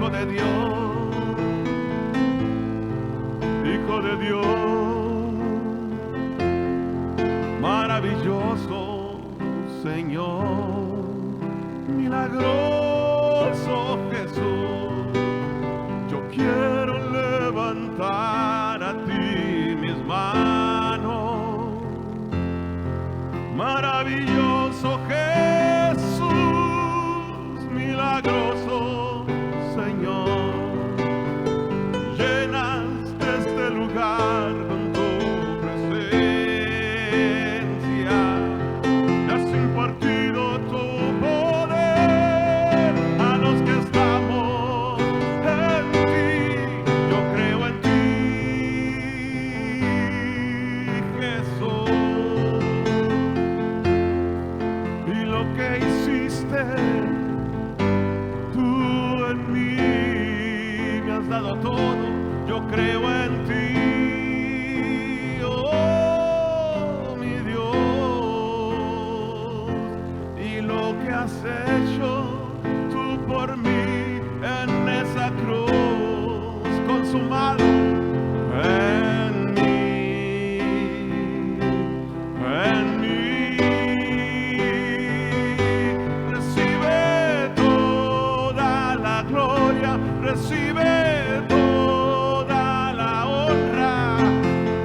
Hijo de Dios, Hijo de Dios, maravilloso Señor, milagroso Jesús. Yo quiero levantar a ti mis manos, maravilloso Jesús, milagroso Señor. Llenaste este lugar con tu presencia, y has impartido tu poder a los que estamos en ti. Yo creo en ti, Jesús, y lo que hiciste tú en mí, me has dado todo. Yo creo en ti, oh mi Dios, y lo que has hecho tú por mí en esa cruz consumado en mí, en mí. Recibe toda la gloria, recibe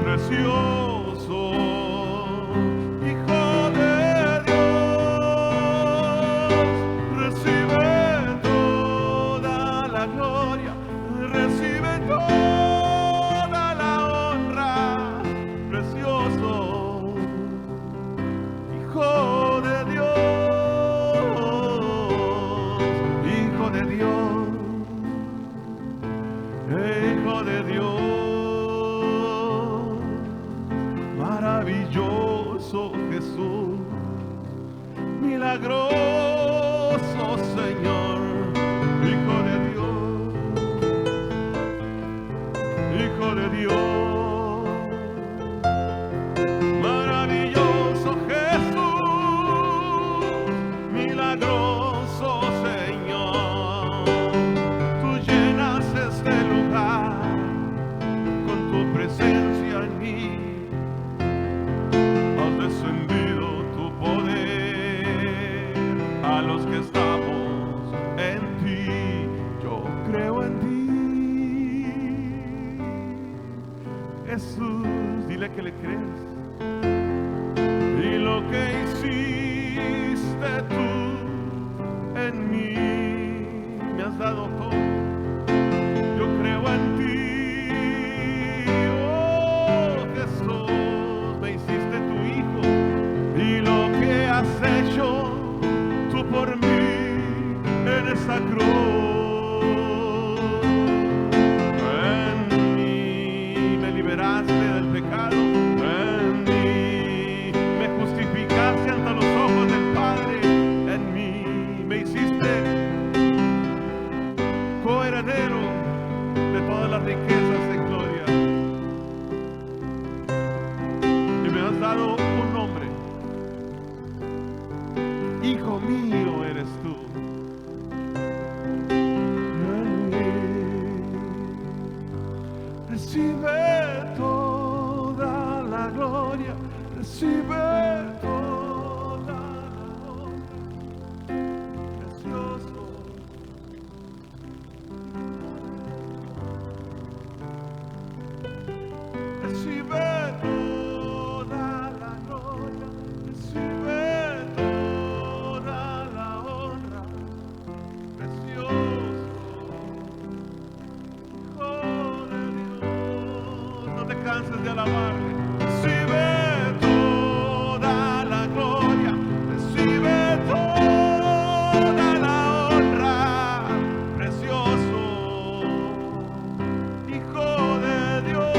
precioso Hijo de Dios. Recibe toda la gloria, recibe toda la honra, precioso Hijo de Dios, Hijo de Dios, Hijo de Dios. Maravilloso Jesús, milagroso Señor, Hijo de Dios, Hijo de Dios. Maravilloso Jesús, milagroso Señor. Tú llenas este lugar con tu presencia en mí. Descendido tu poder a los que estamos en ti. Yo creo en ti, Jesús, dile que le crees. Y lo que hiciste tú en mí, me has dado todo. Yo creo en ti, oh Jesús, me hiciste tu Hijo. Y lo que has hecho tú por mí en esa cruz, en mí me liberaste del pecado, en mí me justificaste ante los ojos del Padre, en mí me hiciste coheredero de todas las riquezas de gloria, y me has dado un nombre. Hijo mío eres tú. Recibe toda la gloria, recibe toda la honra, precioso. Recibe toda la gloria, recibe de alabarle. Recibe toda la gloria, recibe toda la honra, precioso Hijo de Dios.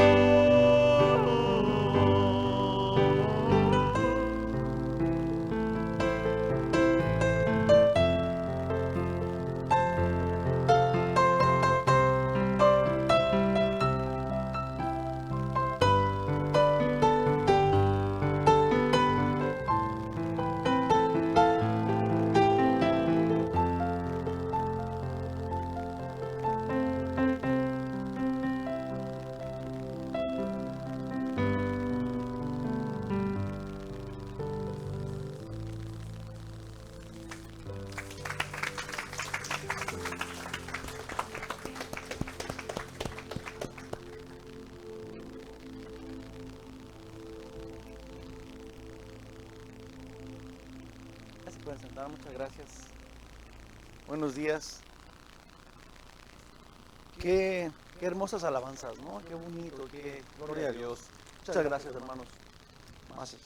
Pueden sentar, muchas gracias. Buenos días. Qué hermosas alabanzas, ¿no? Qué bonito, qué gloria a Dios. Muchas gracias, hermanos. Gracias.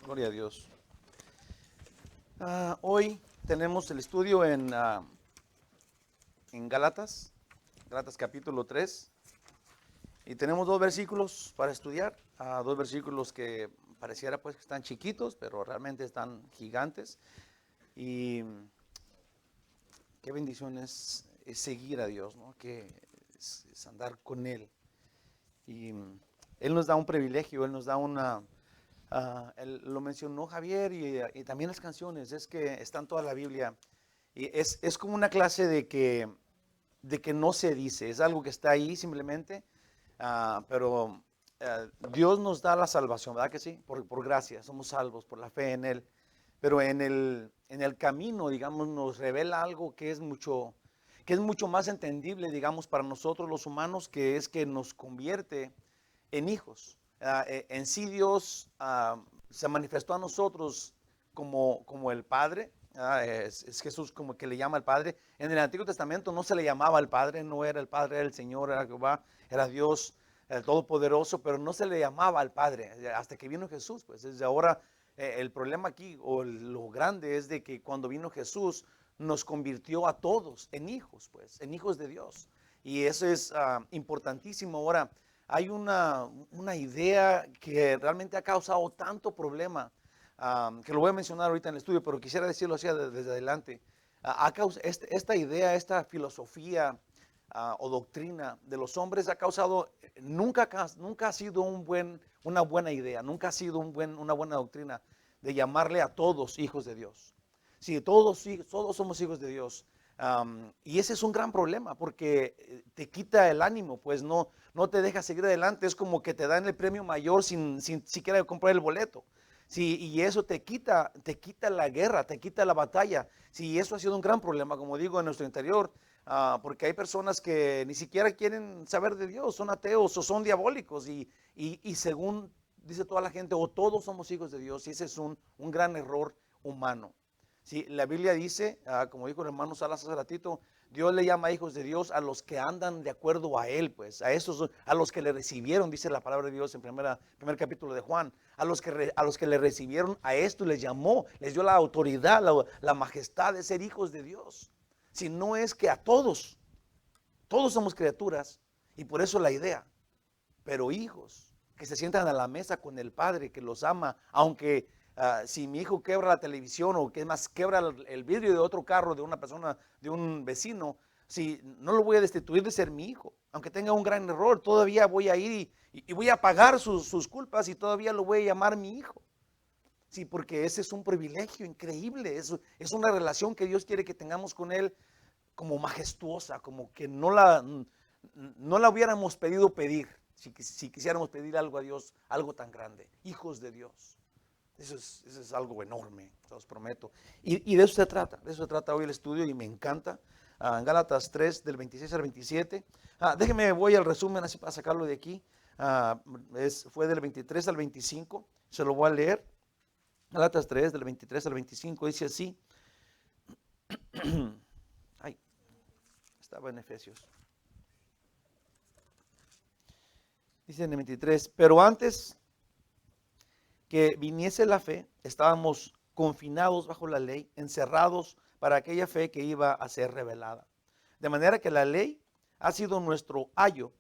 Gloria a Dios. Hoy tenemos el estudio en Gálatas, Gálatas capítulo 3. Y tenemos dos versículos para estudiar, dos versículos que pareciera pues que están chiquitos, pero realmente están gigantes. Y qué bendición es seguir a Dios, ¿no? Que es andar con Él. Y Él nos da un privilegio, Él nos da Él lo mencionó Javier y también las canciones, es que está en toda la Biblia. Y es como una clase de que no se dice, es algo que está ahí simplemente. Pero Dios nos da la salvación, ¿verdad que sí? Por gracia, somos salvos por la fe en Él. Pero en el camino, digamos, nos revela algo que es mucho más entendible, digamos, para nosotros los humanos, que es que nos convierte en hijos. En sí Dios se manifestó a nosotros como el Padre. Es Jesús como que le llama al Padre. En el Antiguo Testamento no se le llamaba al Padre, no era el Padre, era el Señor, era Jehová, era Dios, el Todopoderoso, pero no se le llamaba al Padre hasta que vino Jesús. Pues desde ahora el problema aquí, o lo grande, es de que cuando vino Jesús nos convirtió a todos en hijos, pues, en hijos de Dios. Y eso es importantísimo. Ahora, hay una idea que realmente ha causado tanto problema, que lo voy a mencionar ahorita en el estudio, pero quisiera decirlo así desde adelante. Esta idea, esta filosofía o doctrina de los hombres ha causado, nunca ha sido una buena idea, nunca ha sido una buena doctrina de llamarle a todos hijos de Dios. Sí, todos somos hijos de Dios. Y ese es un gran problema porque te quita el ánimo, pues no te deja seguir adelante. Es como que te dan el premio mayor sin siquiera comprar el boleto. Sí, y eso te quita la guerra, te quita la batalla. Sí, eso ha sido un gran problema, como digo, en nuestro interior, porque hay personas que ni siquiera quieren saber de Dios, son ateos o son diabólicos y según dice toda la gente, o todos somos hijos de Dios, y ese es un gran error humano. Sí, la Biblia dice, como dijo el hermano Salas hace ratito, Dios le llama hijos de Dios a los que andan de acuerdo a Él, pues, a los que le recibieron, dice la palabra de Dios en primer capítulo de Juan, a los que le recibieron, a esto les llamó, les dio la autoridad, la majestad de ser hijos de Dios. Si no es que a todos somos criaturas, y por eso la idea, pero hijos que se sientan a la mesa con el Padre que los ama, aunque si mi hijo quebra la televisión o que más quebra el vidrio de otro carro de una persona, de un vecino, si no lo voy a destituir de ser mi hijo, aunque tenga un gran error, todavía voy a ir y voy a pagar sus culpas y todavía lo voy a llamar mi hijo. Sí, porque ese es un privilegio increíble, es una relación que Dios quiere que tengamos con Él como majestuosa, como que no la hubiéramos pedido pedir, si quisiéramos pedir algo a Dios, algo tan grande, hijos de Dios. Eso es algo enorme, se los prometo. Y de eso se trata hoy el estudio y me encanta. En Gálatas 3, del 26 al 27. Déjenme, voy al resumen así para sacarlo de aquí. Fue del 23 al 25, se lo voy a leer. Gálatas 3, del 23 al 25, dice así. Ay, estaba en Efesios. Dice en el 23, pero antes que viniese la fe, estábamos confinados bajo la ley, encerrados para aquella fe que iba a ser revelada. De manera que la ley ha sido nuestro ayo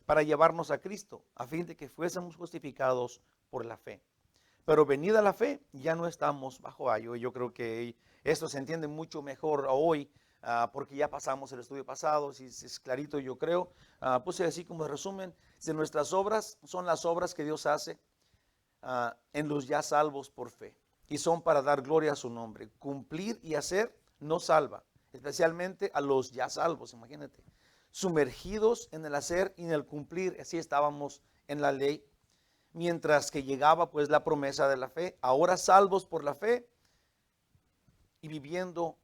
para llevarnos a Cristo, a fin de que fuésemos justificados por la fe. Pero venida la fe, ya no estamos bajo ayo. Y yo creo que esto se entiende mucho mejor hoy, porque ya pasamos el estudio pasado, si es clarito yo creo. Puse así como resumen, si nuestras obras son las obras que Dios hace, en los ya salvos por fe, y son para dar gloria a su nombre. Cumplir y hacer no salva, especialmente a los ya salvos, imagínate, sumergidos en el hacer y en el cumplir. Así estábamos en la ley, mientras que llegaba pues la promesa de la fe, ahora salvos por la fe y viviendo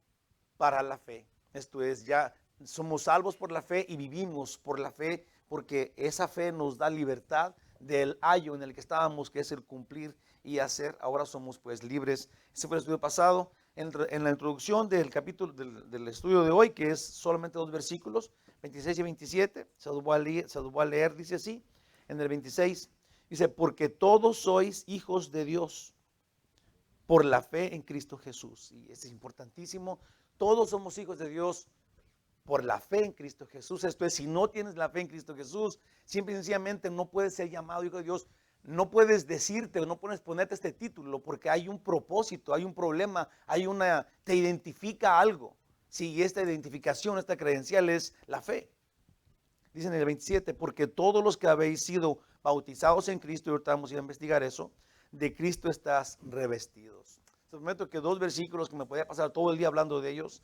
para la fe. Esto es, ya somos salvos por la fe y vivimos por la fe, porque esa fe nos da libertad del ayo en el que estábamos, que es el cumplir y hacer. Ahora somos pues libres. Ese fue el estudio pasado. en la introducción del capítulo del estudio de hoy, que es solamente 2 versículos, 26 y 27, se los voy a leer, dice así, en el 26, dice, porque todos sois hijos de Dios por la fe en Cristo Jesús. Y es importantísimo, todos somos hijos de Dios por la fe en Cristo Jesús. Esto es, si no tienes la fe en Cristo Jesús, simple y sencillamente no puedes ser llamado hijo de Dios. No puedes decirte o no puedes ponerte este título porque hay un propósito, hay un problema, te identifica algo. Si esta identificación, esta credencial es la fe. Dice en el 27, porque todos los que habéis sido bautizados en Cristo, y ahorita vamos a ir a investigar eso, de Cristo estás revestidos. Te prometo que 2 versículos que me podía pasar todo el día hablando de ellos,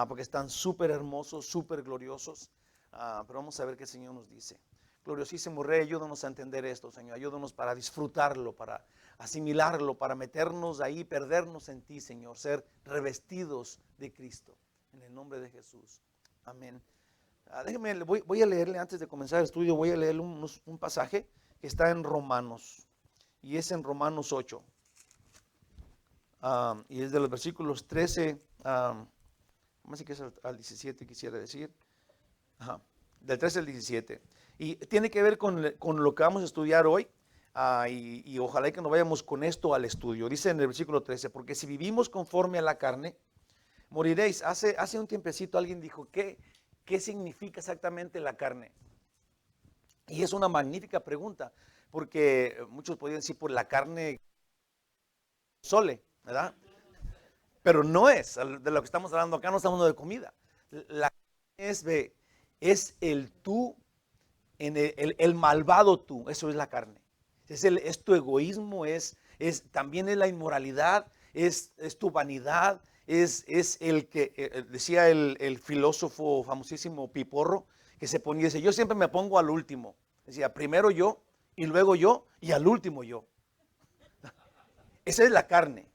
porque están súper hermosos, súper gloriosos, pero vamos a ver qué el Señor nos dice. Gloriosísimo Rey, ayúdanos a entender esto, Señor, ayúdanos para disfrutarlo, para asimilarlo, para meternos ahí, perdernos en ti, Señor, ser revestidos de Cristo, en el nombre de Jesús, amén. Déjeme, voy a leerle antes de comenzar el estudio, voy a leerle un pasaje que está en Romanos, y es en Romanos 8, y es de los versículos 13, más que es al 17 quisiera decir, del 13 al 17, y tiene que ver con lo que vamos a estudiar hoy, y ojalá que nos vayamos con esto al estudio. Dice en el versículo 13, porque si vivimos conforme a la carne, moriréis. Hace un tiempecito alguien dijo, ¿qué significa exactamente la carne? Y es una magnífica pregunta, porque muchos podrían decir por la carne sole, ¿verdad? Pero no es de lo que estamos hablando acá, no estamos hablando de comida. La carne es el tú, el malvado tú, eso es la carne. Es tu egoísmo, también es la inmoralidad, es tu vanidad, es el que decía el filósofo famosísimo Piporro, que se ponía, dice, yo siempre me pongo al último. Decía, primero yo, y luego yo, y al último yo. Esa es la carne.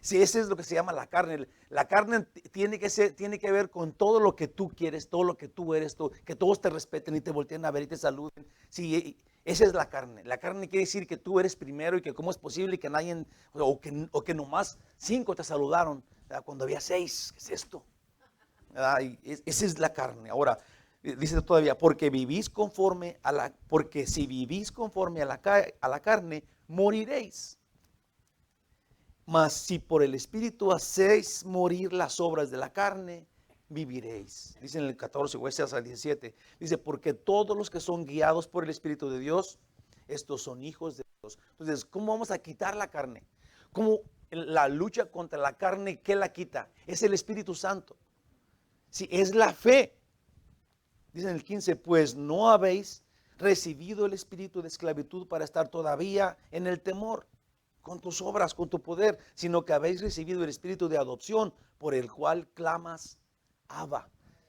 Sí, ese es lo que se llama la carne. La carne tiene que ver con todo lo que tú quieres, todo lo que tú eres, que todos te respeten y te volteen a ver y te saluden. Sí, esa es la carne. La carne quiere decir que tú eres primero y que cómo es posible que nadie, o que nomás 5 te saludaron, ¿verdad? Cuando había 6. ¿Qué es esto? Esa es la carne. Ahora, dice todavía, porque si vivís conforme a la carne, moriréis. Mas si por el Espíritu hacéis morir las obras de la carne, viviréis. Dice en el 14, o hasta el 17, dice, porque todos los que son guiados por el Espíritu de Dios, estos son hijos de Dios. Entonces, ¿cómo vamos a quitar la carne? ¿Cómo la lucha contra la carne, qué la quita? Es el Espíritu Santo. Si es la fe. Dice en el 15, pues no habéis recibido el espíritu de esclavitud para estar todavía en el temor, con tus obras, con tu poder, sino que habéis recibido el espíritu de adopción, por el cual clamas, Abba.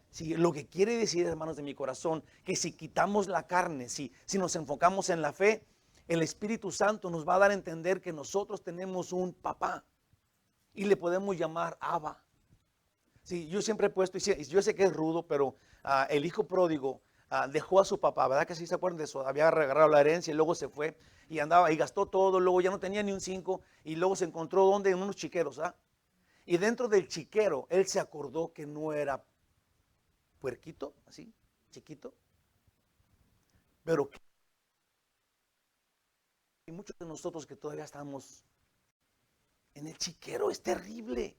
Sí, lo que quiere decir, hermanos de mi corazón, que si quitamos la carne, si nos enfocamos en la fe, el Espíritu Santo nos va a dar a entender que nosotros tenemos un papá y le podemos llamar Abba. Sí, yo siempre he puesto, y yo sé que es rudo, pero el hijo pródigo dejó a su papá, ¿verdad que sí se acuerdan de eso? Había agarrado la herencia y luego se fue y andaba y gastó todo, luego ya no tenía ni un 5 y luego se encontró ¿dónde? En unos chiqueros, y dentro del chiquero él se acordó que no era puerquito, así, chiquito, pero hay muchos de nosotros que todavía estamos en el chiquero. Es terrible.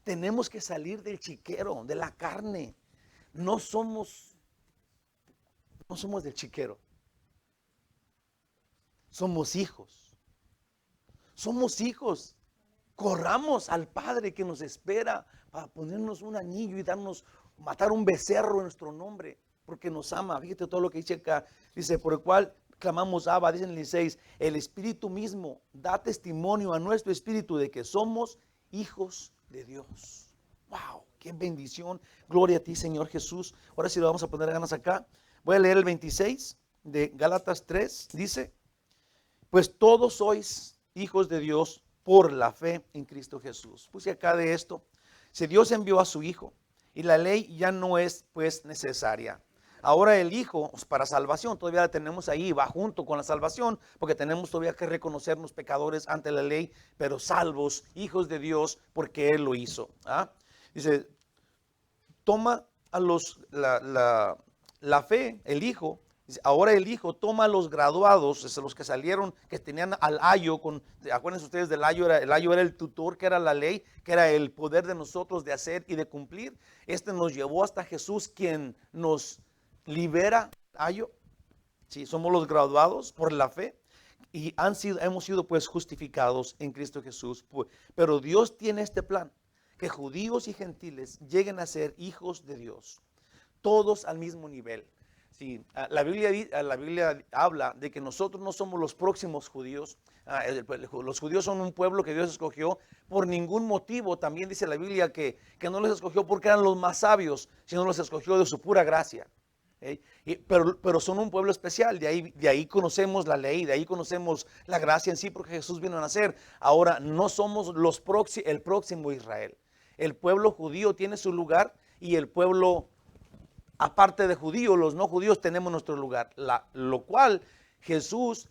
Tenemos que salir del chiquero, de la carne. No somos del chiquero. Somos hijos. Somos hijos. Corramos al Padre que nos espera para ponernos un anillo y matar un becerro en nuestro nombre, porque nos ama. Fíjate todo lo que dice acá. Dice, por el cual clamamos Abba, dice en el 16, el Espíritu mismo da testimonio a nuestro espíritu de que somos hijos de Dios. Wow, qué bendición. Gloria a ti, Señor Jesús. Ahora sí lo vamos a poner ganas acá. Voy a leer el 26 de Gálatas 3. Dice, pues todos sois hijos de Dios por la fe en Cristo Jesús. Puse acá de esto. Si Dios envió a su Hijo y la ley ya no es pues necesaria. Ahora el Hijo, para salvación, todavía la tenemos ahí, va junto con la salvación, porque tenemos todavía que reconocernos pecadores ante la ley, pero salvos, hijos de Dios, porque Él lo hizo. ¿Ah? Dice, toma a la fe, el Hijo. Ahora el Hijo toma a los graduados, los que salieron, que tenían al ayo, acuérdense ustedes del ayo, el ayo era el tutor, que era la ley, que era el poder de nosotros de hacer y de cumplir. Este nos llevó hasta Jesús, quien nos libera, ayo. Sí, somos los graduados por la fe y hemos sido pues justificados en Cristo Jesús. Pero Dios tiene este plan, que judíos y gentiles lleguen a ser hijos de Dios, todos al mismo nivel. Sí, la Biblia habla de que nosotros no somos los próximos judíos. Los judíos son un pueblo que Dios escogió por ningún motivo. También dice la Biblia que no los escogió porque eran los más sabios, sino los escogió de su pura gracia. Pero son un pueblo especial, de ahí conocemos la ley, de ahí conocemos la gracia en sí, porque Jesús vino a nacer. Ahora no somos el próximo Israel. El pueblo judío tiene su lugar y el pueblo, aparte de judíos, los no judíos tenemos nuestro lugar, lo cual Jesús,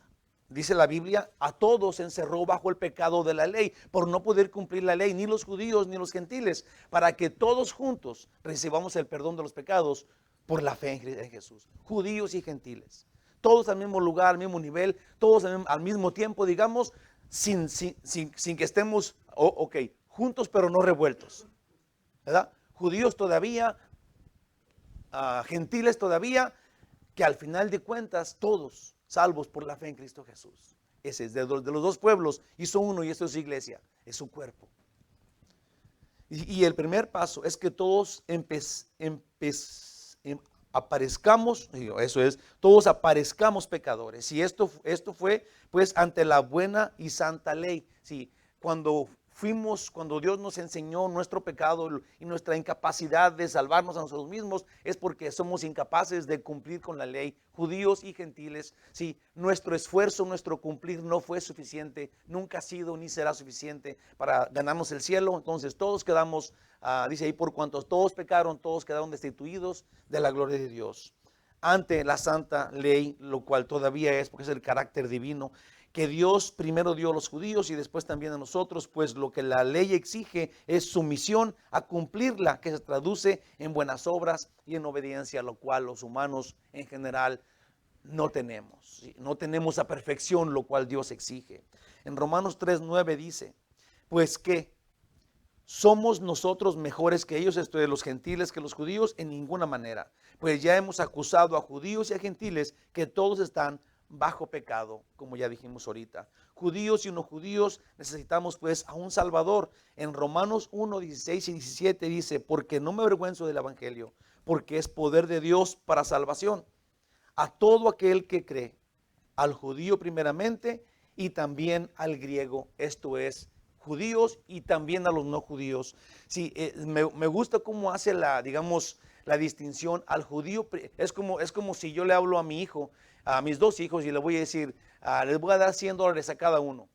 dice la Biblia, a todos encerró bajo el pecado de la ley, por no poder cumplir la ley, ni los judíos ni los gentiles, para que todos juntos recibamos el perdón de los pecados por la fe en Jesús, judíos y gentiles, todos al mismo lugar, al mismo nivel, todos al mismo tiempo, digamos, sin que estemos, juntos pero no revueltos, ¿verdad? Judíos todavía, gentiles todavía, que al final de cuentas todos salvos por la fe en Cristo Jesús. Ese es de los dos pueblos, hizo uno, y esto es iglesia, es su cuerpo. Y el primer paso es que todos aparezcamos, eso es, todos aparezcamos pecadores. Y esto fue pues ante la buena y santa ley. Sí, cuando Dios nos enseñó nuestro pecado y nuestra incapacidad de salvarnos a nosotros mismos, es porque somos incapaces de cumplir con la ley, judíos y gentiles. Sí, nuestro esfuerzo, nuestro cumplir no fue suficiente, nunca ha sido ni será suficiente para ganarnos el cielo. Entonces todos quedamos, dice ahí, por cuantos todos pecaron, todos quedaron destituidos de la gloria de Dios ante la santa ley, lo cual todavía es, porque es el carácter divino que Dios primero dio a los judíos y después también a nosotros, pues lo que la ley exige es sumisión a cumplirla, que se traduce en buenas obras y en obediencia, lo cual los humanos en general no tenemos. No tenemos a perfección, lo cual Dios exige. En Romanos 3:9 dice, pues que ¿somos nosotros mejores que ellos, esto de los gentiles, que los judíos? En ninguna manera, pues ya hemos acusado a judíos y a gentiles que todos están bajo pecado, como ya dijimos ahorita. Judíos y no judíos necesitamos pues a un Salvador. En Romanos 1:16 y 17 dice, porque no me avergüenzo del evangelio, porque es poder de Dios para salvación a todo aquel que cree, al judío primeramente y también al griego, esto es, judíos y también a los no judíos. Sí, me gusta cómo hace la distinción al judío. Es como si yo le hablo a mi hijo, a mis dos hijos, y le voy a decir, les voy a dar $100 a cada uno,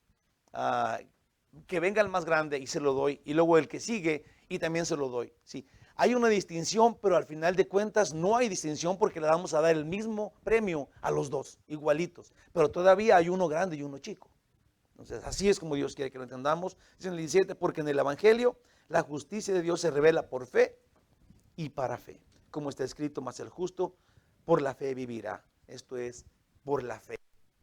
que venga el más grande y se lo doy, y luego el que sigue y también se lo doy. Sí, hay una distinción, pero al final de cuentas no hay distinción, porque le vamos a dar el mismo premio a los dos, igualitos, pero todavía hay uno grande y uno chico. Entonces así es como Dios quiere que lo entendamos. Dice en el 17, porque en el evangelio la justicia de Dios se revela por fe y para fe, como está escrito, mas el justo por la fe vivirá. Esto es, por la fe.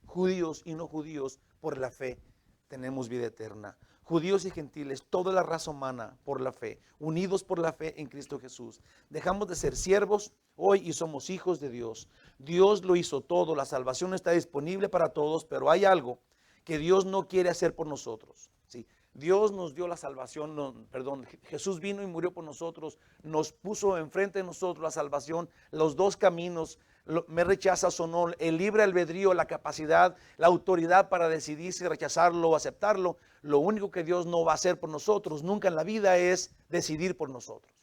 Judíos y no judíos, por la fe tenemos vida eterna. Judíos y gentiles, toda la raza humana por la fe, unidos por la fe en Cristo Jesús. Dejamos de ser siervos hoy y somos hijos de Dios. Dios lo hizo todo, la salvación está disponible para todos, pero hay algo que Dios no quiere hacer por nosotros. ¿Sí? Dios nos dio la salvación, Jesús vino y murió por nosotros, nos puso enfrente de nosotros la salvación, los dos caminos, me rechazas o no, el libre albedrío, la capacidad, la autoridad para decidir si rechazarlo o aceptarlo. Lo único que Dios no va a hacer por nosotros nunca en la vida es decidir por nosotros.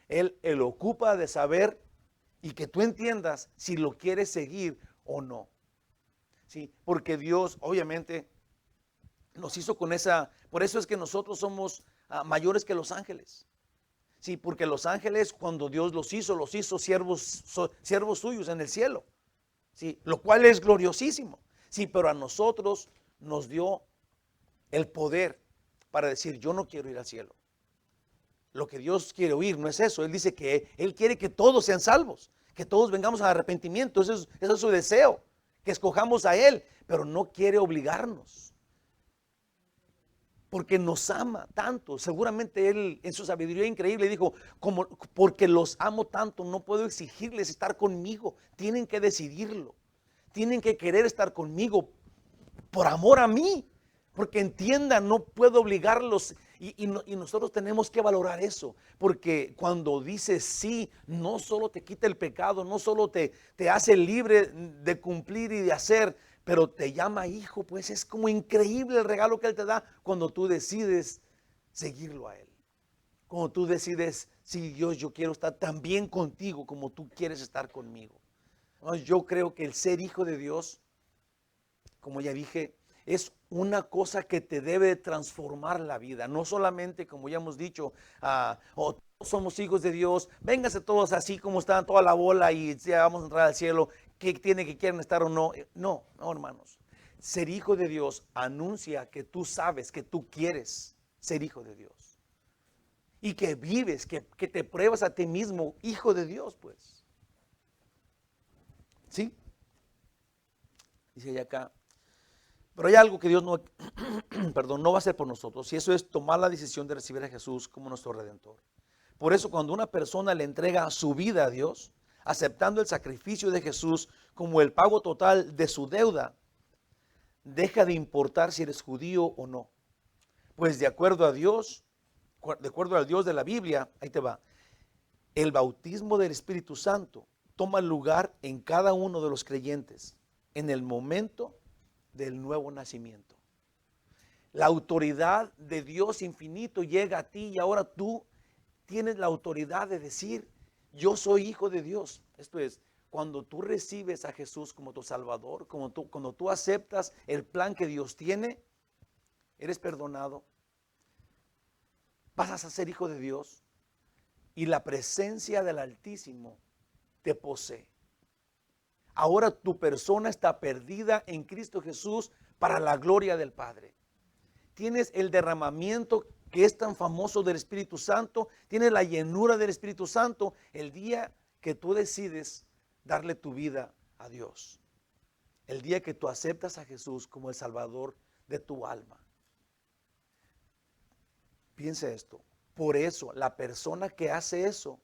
Él ocupa de saber y que tú entiendas si lo quieres seguir o no. Sí, porque Dios obviamente nos hizo con esa, por eso es que nosotros somos mayores que los ángeles. Sí, porque los ángeles cuando Dios los hizo siervos suyos en el cielo. Sí, lo cual es gloriosísimo. Sí, pero a nosotros nos dio el poder para decir, yo no quiero ir al cielo. Lo que Dios quiere oír no es eso. Él dice que Él quiere que todos sean salvos, que todos vengamos al arrepentimiento. Eso es su deseo, que escojamos a Él, pero no quiere obligarnos. Porque nos ama tanto. Seguramente Él en su sabiduría increíble dijo, porque los amo tanto, no puedo exigirles estar conmigo. Tienen que decidirlo. Tienen que querer estar conmigo por amor a mí. Porque entiendan, no puedo obligarlos. Y nosotros tenemos que valorar eso. Porque cuando dices sí, no solo te quita el pecado, no solo te hace libre de cumplir y de hacer, pero te llama hijo. Pues es como increíble el regalo que Él te da cuando tú decides seguirlo a Él. Cuando tú decides, sí, Dios, yo quiero estar también contigo como tú quieres estar conmigo. Yo creo que el ser hijo de Dios, como ya dije, es una cosa que te debe transformar la vida. No solamente, como ya hemos dicho, todos somos hijos de Dios, vénganse todos así como están, toda la bola y ya vamos a entrar al cielo, que quieren estar o no. No, hermanos. Ser hijo de Dios anuncia que tú sabes que tú quieres ser hijo de Dios. Y que vives, que te pruebas a ti mismo, hijo de Dios, pues. ¿Sí? Dice allá acá. Pero hay algo que Dios no, no va a hacer por nosotros, y eso es tomar la decisión de recibir a Jesús como nuestro Redentor. Por eso cuando una persona le entrega su vida a Dios, aceptando el sacrificio de Jesús como el pago total de su deuda, deja de importar si eres judío o no. Pues de acuerdo al Dios de la Biblia, ahí te va, el bautismo del Espíritu Santo toma lugar en cada uno de los creyentes en el momento del nuevo nacimiento. La autoridad de Dios infinito llega a ti y ahora tú tienes la autoridad de decir, yo soy hijo de Dios. Esto es, cuando tú recibes a Jesús como tu Salvador, cuando tú aceptas el plan que Dios tiene, eres perdonado, pasas a ser hijo de Dios y la presencia del Altísimo te posee. Ahora tu persona está perdida en Cristo Jesús para la gloria del Padre. Tienes el derramamiento que es tan famoso del Espíritu Santo, tienes la llenura del Espíritu Santo el día que tú decides darle tu vida a Dios. El día que tú aceptas a Jesús como el Salvador de tu alma. Piensa esto, por eso la persona que hace eso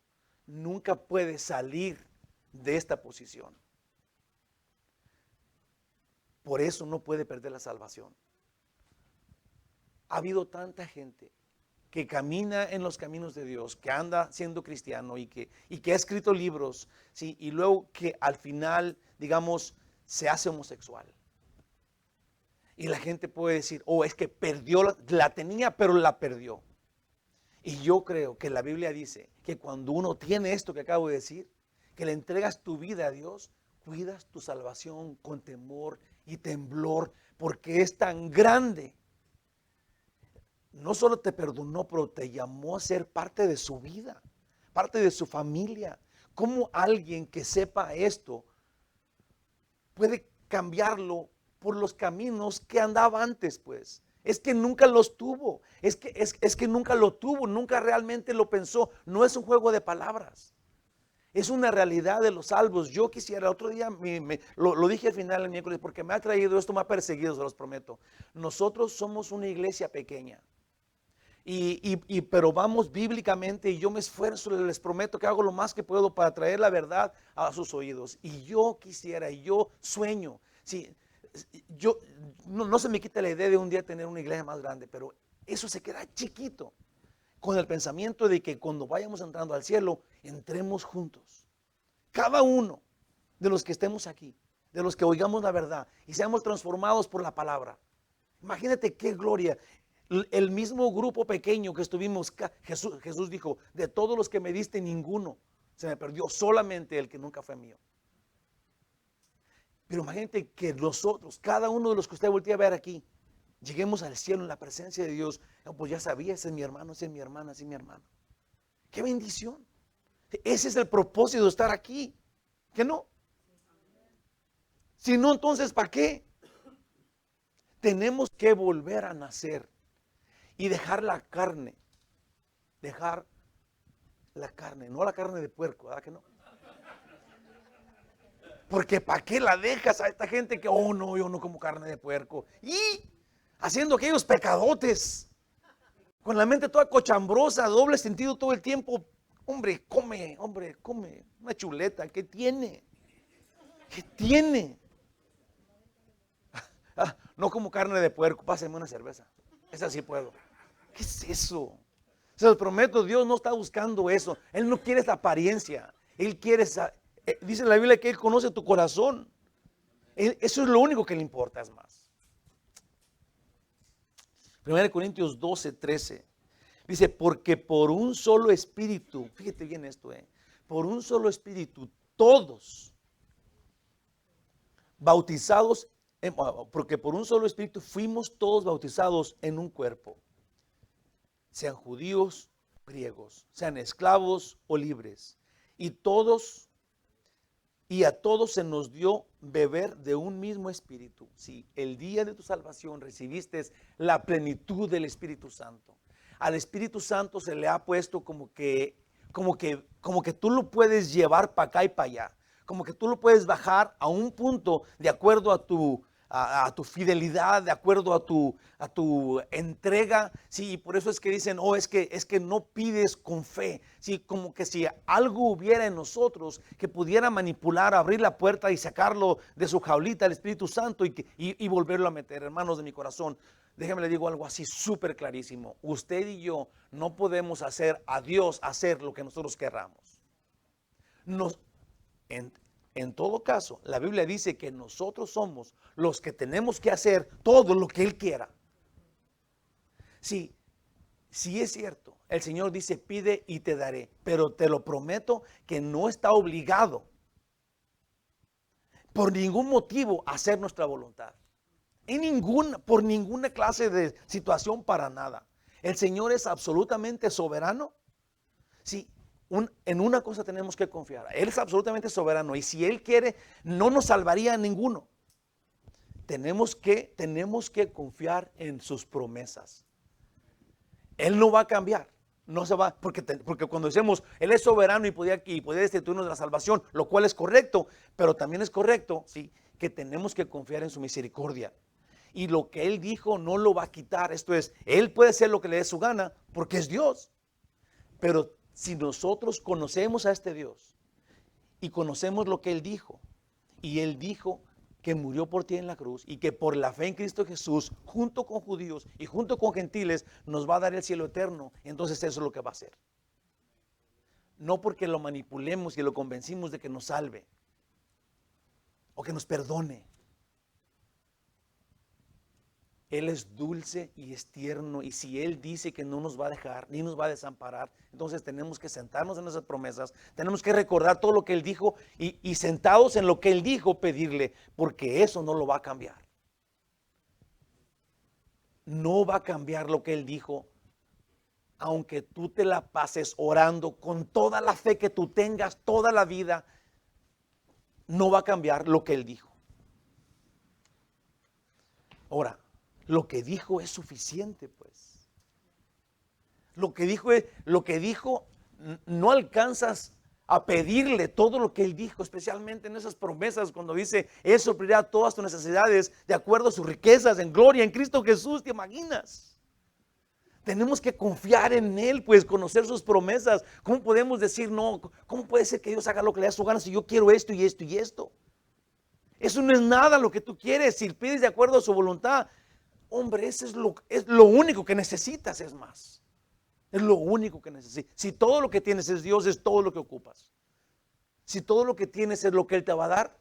nunca puede salir de esta posición. Por eso no puede perder la salvación. Ha habido tanta gente que camina en los caminos de Dios, que anda siendo cristiano y que ha escrito libros, ¿sí? Y luego que al final, digamos, se hace homosexual. Y la gente puede decir, es que perdió, la tenía, pero la perdió. Y yo creo que la Biblia dice que cuando uno tiene esto que acabo de decir, que le entregas tu vida a Dios, cuidas tu salvación con temor y temblor, porque es tan grande. No solo te perdonó, pero te llamó a ser parte de su vida, parte de su familia. ¿Cómo alguien que sepa esto puede cambiarlo por los caminos que andaba antes? Pues es que nunca los tuvo, es que nunca lo tuvo, nunca realmente lo pensó. No es un juego de palabras. Es una realidad de los salvos. Yo quisiera, otro día lo dije al final el miércoles, porque me ha traído esto, me ha perseguido, se los prometo. Nosotros somos una iglesia pequeña. Pero vamos bíblicamente y yo me esfuerzo, les prometo que hago lo más que puedo para traer la verdad a sus oídos. Y yo quisiera, y yo sueño, sí, no se me quita la idea de un día tener una iglesia más grande, pero eso se queda chiquito. Con el pensamiento de que cuando vayamos entrando al cielo, entremos juntos. Cada uno de los que estemos aquí, de los que oigamos la verdad y seamos transformados por la palabra. Imagínate qué gloria. El mismo grupo pequeño que estuvimos, Jesús dijo, de todos los que me diste, ninguno se me perdió, solamente el que nunca fue mío. Pero imagínate que nosotros, cada uno de los que usted voltea a ver aquí, lleguemos al cielo en la presencia de Dios. Pues ya sabía, ese es mi hermano, esa es mi hermana, ese es mi hermano. ¡Qué bendición! Ese es el propósito de estar aquí. ¿Qué no? Si no, entonces, ¿para qué? Tenemos que volver a nacer y dejar la carne. Dejar la carne, no la carne de puerco, ¿verdad que no? Porque ¿para qué la dejas a esta gente que, oh no, yo no como carne de puerco? Y haciendo aquellos pecadotes, con la mente toda cochambrosa, doble sentido todo el tiempo. Hombre, come una chuleta, ¿qué tiene? ¿Qué tiene? No como carne de puerco, páseme una cerveza. Esa sí puedo. ¿Qué es eso? Se los prometo, Dios no está buscando eso. Él no quiere esa apariencia. Él quiere dice la Biblia que Él conoce tu corazón. Eso es lo único que le importa, es más. 1 Corintios 12:13 dice, porque por un solo espíritu, fíjate bien esto, por un solo espíritu, todos bautizados, porque por un solo espíritu fuimos todos bautizados en un cuerpo, sean judíos, griegos, sean esclavos o libres, y a todos se nos dio beber de un mismo espíritu. Si el día de tu salvación recibiste la plenitud del Espíritu Santo, al Espíritu Santo se le ha puesto como que tú lo puedes llevar para acá y para allá, como que tú lo puedes bajar a un punto de acuerdo a tu fidelidad, de acuerdo a tu entrega. Sí, y por eso es que dicen, es que no pides con fe. Sí, como que si algo hubiera en nosotros que pudiera manipular, abrir la puerta y sacarlo de su jaulita, el Espíritu Santo, y volverlo a meter. Hermanos de mi corazón, déjenme le digo algo así súper clarísimo. Usted y yo no podemos hacer a Dios hacer lo que nosotros querramos. En todo caso, la Biblia dice que nosotros somos los que tenemos que hacer todo lo que Él quiera. Sí es cierto, el Señor dice, pide y te daré, pero te lo prometo que no está obligado por ningún motivo a hacer nuestra voluntad. Por ninguna clase de situación, para nada. El Señor es absolutamente soberano. Sí. En una cosa tenemos que confiar. Él es absolutamente soberano, y si Él quiere, no nos salvaría a ninguno. Tenemos que confiar en sus promesas. Él no va a cambiar. No se va, porque cuando decimos Él es soberano y puede destituirnos de la salvación, lo cual es correcto, pero también es correcto, sí, que tenemos que confiar en su misericordia. Y lo que Él dijo no lo va a quitar. Esto es, Él puede hacer lo que le dé su gana porque es Dios. Pero si nosotros conocemos a este Dios y conocemos lo que Él dijo, y Él dijo que murió por ti en la cruz y que por la fe en Cristo Jesús, junto con judíos y junto con gentiles, nos va a dar el cielo eterno, entonces eso es lo que va a hacer. No porque lo manipulemos y lo convencimos de que nos salve o que nos perdone. Él es dulce y es tierno, y si Él dice que no nos va a dejar ni nos va a desamparar, entonces tenemos que sentarnos en esas promesas, tenemos que recordar todo lo que Él dijo y sentados en lo que Él dijo pedirle, porque eso no lo va a cambiar. No va a cambiar lo que Él dijo, aunque tú te la pases orando con toda la fe que tú tengas toda la vida, no va a cambiar lo que Él dijo. Ahora, lo que dijo es suficiente, pues. Lo que dijo, no alcanzas a pedirle todo lo que Él dijo, especialmente en esas promesas cuando dice, Él suplirá todas tus necesidades de acuerdo a sus riquezas en gloria en Cristo Jesús. ¿Te imaginas? Tenemos que confiar en Él, pues, conocer sus promesas. ¿Cómo podemos decir no? ¿Cómo puede ser que Dios haga lo que le da su gana si yo quiero esto y esto y esto? Eso no es nada lo que tú quieres. Si pides de acuerdo a su voluntad, hombre, eso es lo único que necesitas, es más. Es lo único que necesitas. Si todo lo que tienes es Dios, es todo lo que ocupas. Si todo lo que tienes es lo que Él te va a dar,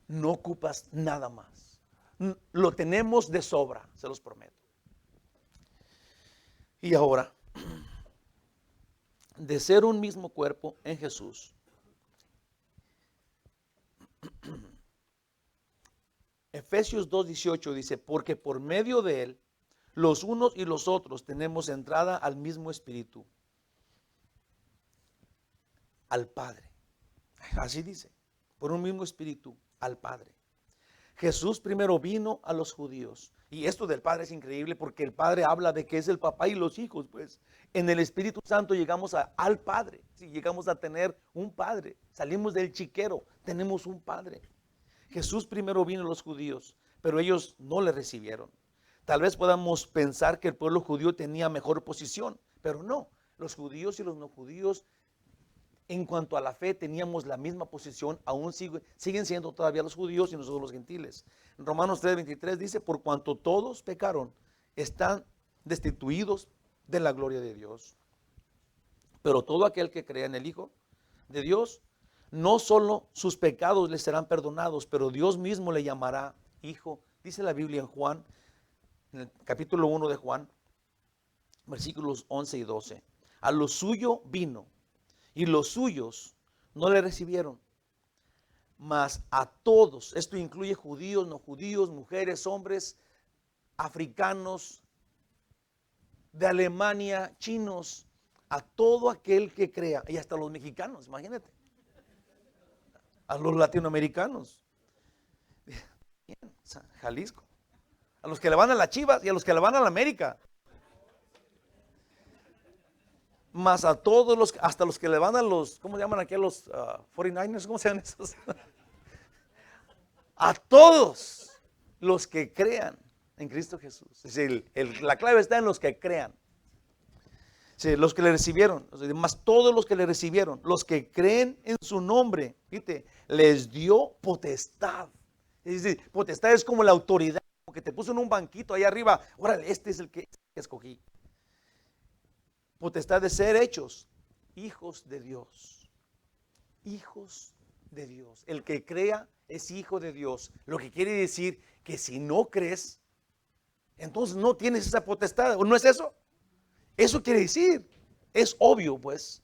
no ocupas nada más. Lo tenemos de sobra, se los prometo. Y ahora, de ser un mismo cuerpo en Jesús, Efesios 2:18 dice, porque por medio de Él, los unos y los otros tenemos entrada al mismo espíritu. al Padre. Así dice, por un mismo espíritu al Padre. Jesús primero vino a los judíos. Y esto del Padre es increíble porque el Padre habla de que es el papá y los hijos, pues. En el Espíritu Santo llegamos al Padre. Si llegamos a tener un Padre, salimos del chiquero, tenemos un Padre. Jesús primero vino a los judíos, pero ellos no le recibieron. Tal vez podamos pensar que el pueblo judío tenía mejor posición, pero no. Los judíos y los no judíos, en cuanto a la fe, teníamos la misma posición, aún siguen siendo todavía los judíos y nosotros los gentiles. En Romanos 3:23 dice, por cuanto todos pecaron, están destituidos de la gloria de Dios. Pero todo aquel que crea en el Hijo de Dios, no solo sus pecados le serán perdonados, pero Dios mismo le llamará hijo. Dice la Biblia en Juan, en el capítulo 1 de Juan, versículos 11 y 12. A lo suyo vino, y los suyos no le recibieron. Mas a todos, esto incluye judíos, no judíos, mujeres, hombres, africanos, de Alemania, chinos, a todo aquel que crea, y hasta los mexicanos, imagínate, a los latinoamericanos, Jalisco, a los que le van a las Chivas y a los que le van a la América. Más a todos los, hasta los que le van a los, ¿cómo se llaman aquí a los 49ers? ¿Cómo se llaman esos? A todos los que crean en Cristo Jesús. Es decir, la clave está en los que crean. Sí, los que le recibieron, más todos los que le recibieron, los que creen en su nombre, ¿viste? Les dio potestad. Es decir, potestad es como la autoridad, que te puso en un banquito ahí arriba. Órale, este es el que escogí. Potestad de ser hechos hijos de Dios. Hijos de Dios. El que crea es hijo de Dios. Lo que quiere decir que si no crees, entonces no tienes esa potestad. ¿O no es eso? Eso quiere decir, es obvio pues.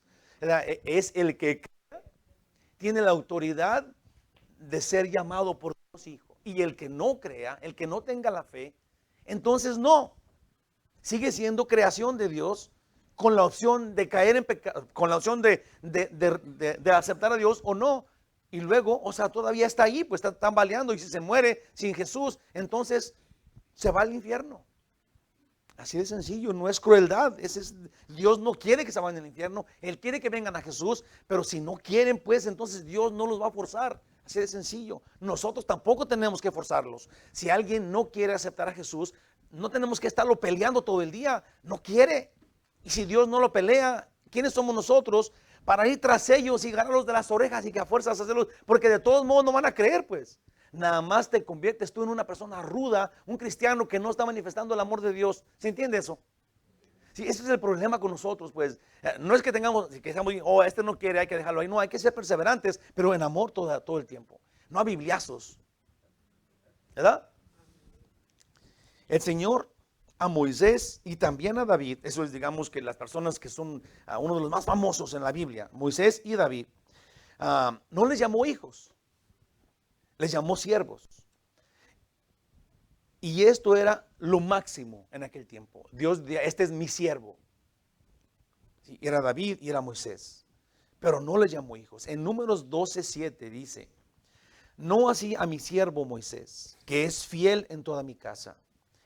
Es el que crea, tiene la autoridad de ser llamado por Dios hijo. Y el que no crea, el que no tenga la fe, entonces no. Sigue siendo creación de Dios, con la opción de caer en pecado, con la opción de aceptar a Dios o no. Y luego, o sea, todavía está ahí, pues está tambaleando. Y si se muere sin Jesús, entonces se va al infierno. Así de sencillo, no es crueldad. Dios no quiere que se vayan al infierno. Él quiere que vengan a Jesús. Pero si no quieren, pues entonces Dios no los va a forzar. Así de sencillo. Nosotros tampoco tenemos que forzarlos. Si alguien no quiere aceptar a Jesús, no tenemos que estarlo peleando todo el día. No quiere. Y si Dios no lo pelea, ¿quiénes somos nosotros para ir tras ellos y agarrarlos de las orejas y que a fuerzas hacerlos? Porque de todos modos no van a creer, pues. Nada más te conviertes tú en una persona ruda, un cristiano que no está manifestando el amor de Dios. ¿Se entiende eso? Sí, ese es el problema con nosotros, pues. No es que tengamos, que seamos, este no quiere, hay que dejarlo ahí. No, hay que ser perseverantes, pero en amor todo el tiempo. No a bibliazos. ¿Verdad? El Señor a Moisés y también a David, eso es, digamos, que las personas que son uno de los más famosos en la Biblia, Moisés y David, no les llamó hijos, les llamó siervos. Y esto era lo máximo en aquel tiempo. Dios, este es mi siervo. Sí, era David y era Moisés, pero no les llamó hijos. En Números 12:7 dice, no así a mi siervo Moisés, que es fiel en toda mi casa.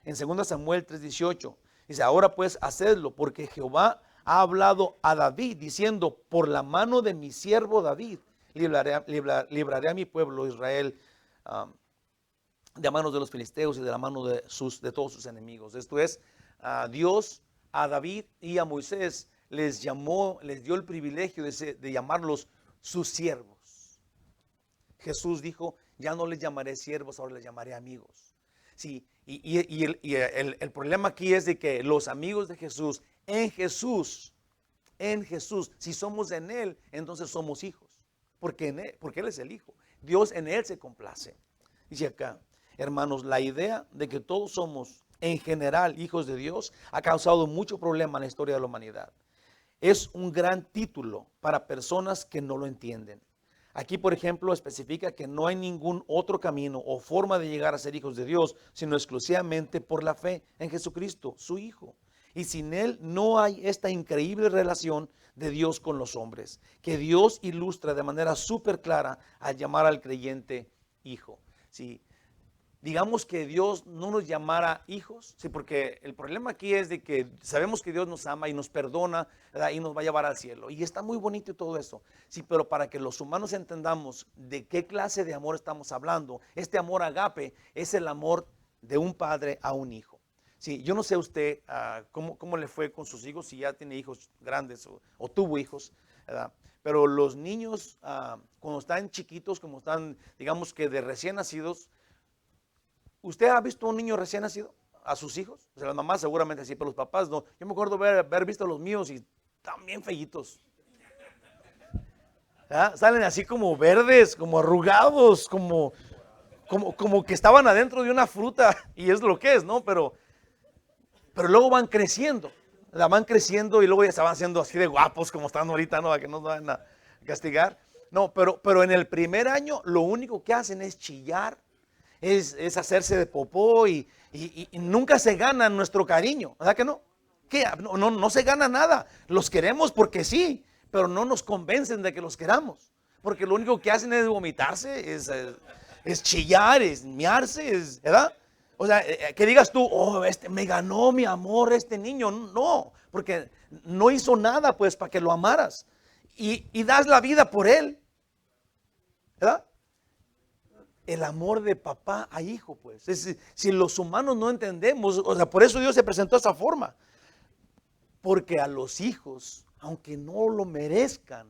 En 2 Samuel 3:18 dice, ahora pues hacedlo, porque Jehová ha hablado a David, diciendo, por la mano de mi siervo David, libraré a mi pueblo Israel de manos de los filisteos y de la mano de todos sus enemigos. Esto es, Dios a David y a Moisés les dio el privilegio de llamarlos sus siervos. Jesús dijo, ya no les llamaré siervos, ahora les llamaré amigos. Sí, y el problema aquí es de que los amigos de Jesús, en Jesús, si somos en Él, entonces somos hijos, porque Él es el Hijo. Dios en Él se complace. Dice acá, hermanos, la idea de que todos somos en general hijos de Dios ha causado mucho problema en la historia de la humanidad. Es un gran título para personas que no lo entienden. Aquí, por ejemplo, especifica que no hay ningún otro camino o forma de llegar a ser hijos de Dios, sino exclusivamente por la fe en Jesucristo, su Hijo. Y sin Él no hay esta increíble relación de Dios con los hombres, que Dios ilustra de manera súper clara al llamar al creyente hijo. Sí, digamos que Dios no nos llamara hijos, sí, porque el problema aquí es de que sabemos que Dios nos ama y nos perdona, ¿verdad? Y nos va a llevar al cielo. Y está muy bonito todo eso, sí, pero para que los humanos entendamos de qué clase de amor estamos hablando, este amor agape es el amor de un padre a un hijo. Sí, yo no sé usted cómo le fue con sus hijos, si ya tiene hijos grandes o tuvo hijos, ¿verdad? Pero los niños cuando están chiquitos, como están, digamos que de recién nacidos, ¿usted ha visto a un niño recién nacido? ¿A sus hijos? O sea, las mamás seguramente sí, pero los papás no. Yo me acuerdo haber visto a los míos y están bien feitos. Salen así como verdes, como arrugados, como que estaban adentro de una fruta, y es lo que es, ¿no? Pero luego van creciendo, van creciendo y luego ya se van haciendo así de guapos como están ahorita, ¿no? A que no nos van a castigar. No, pero en el primer año lo único que hacen es chillar, es hacerse de popó y nunca se gana nuestro cariño, ¿verdad que no? ¿Qué? No se gana nada. Los queremos porque sí, pero no nos convencen de que los queramos, porque lo único que hacen es vomitarse, es chillar, es miarse, ¿verdad? O sea, que digas tú, oh, me ganó mi amor este niño. No, porque no hizo nada pues para que lo amaras. Y das la vida por él, ¿verdad? El amor de papá a hijo, pues. Si los humanos no entendemos, o sea, por eso Dios se presentó de esa forma. Porque a los hijos, aunque no lo merezcan,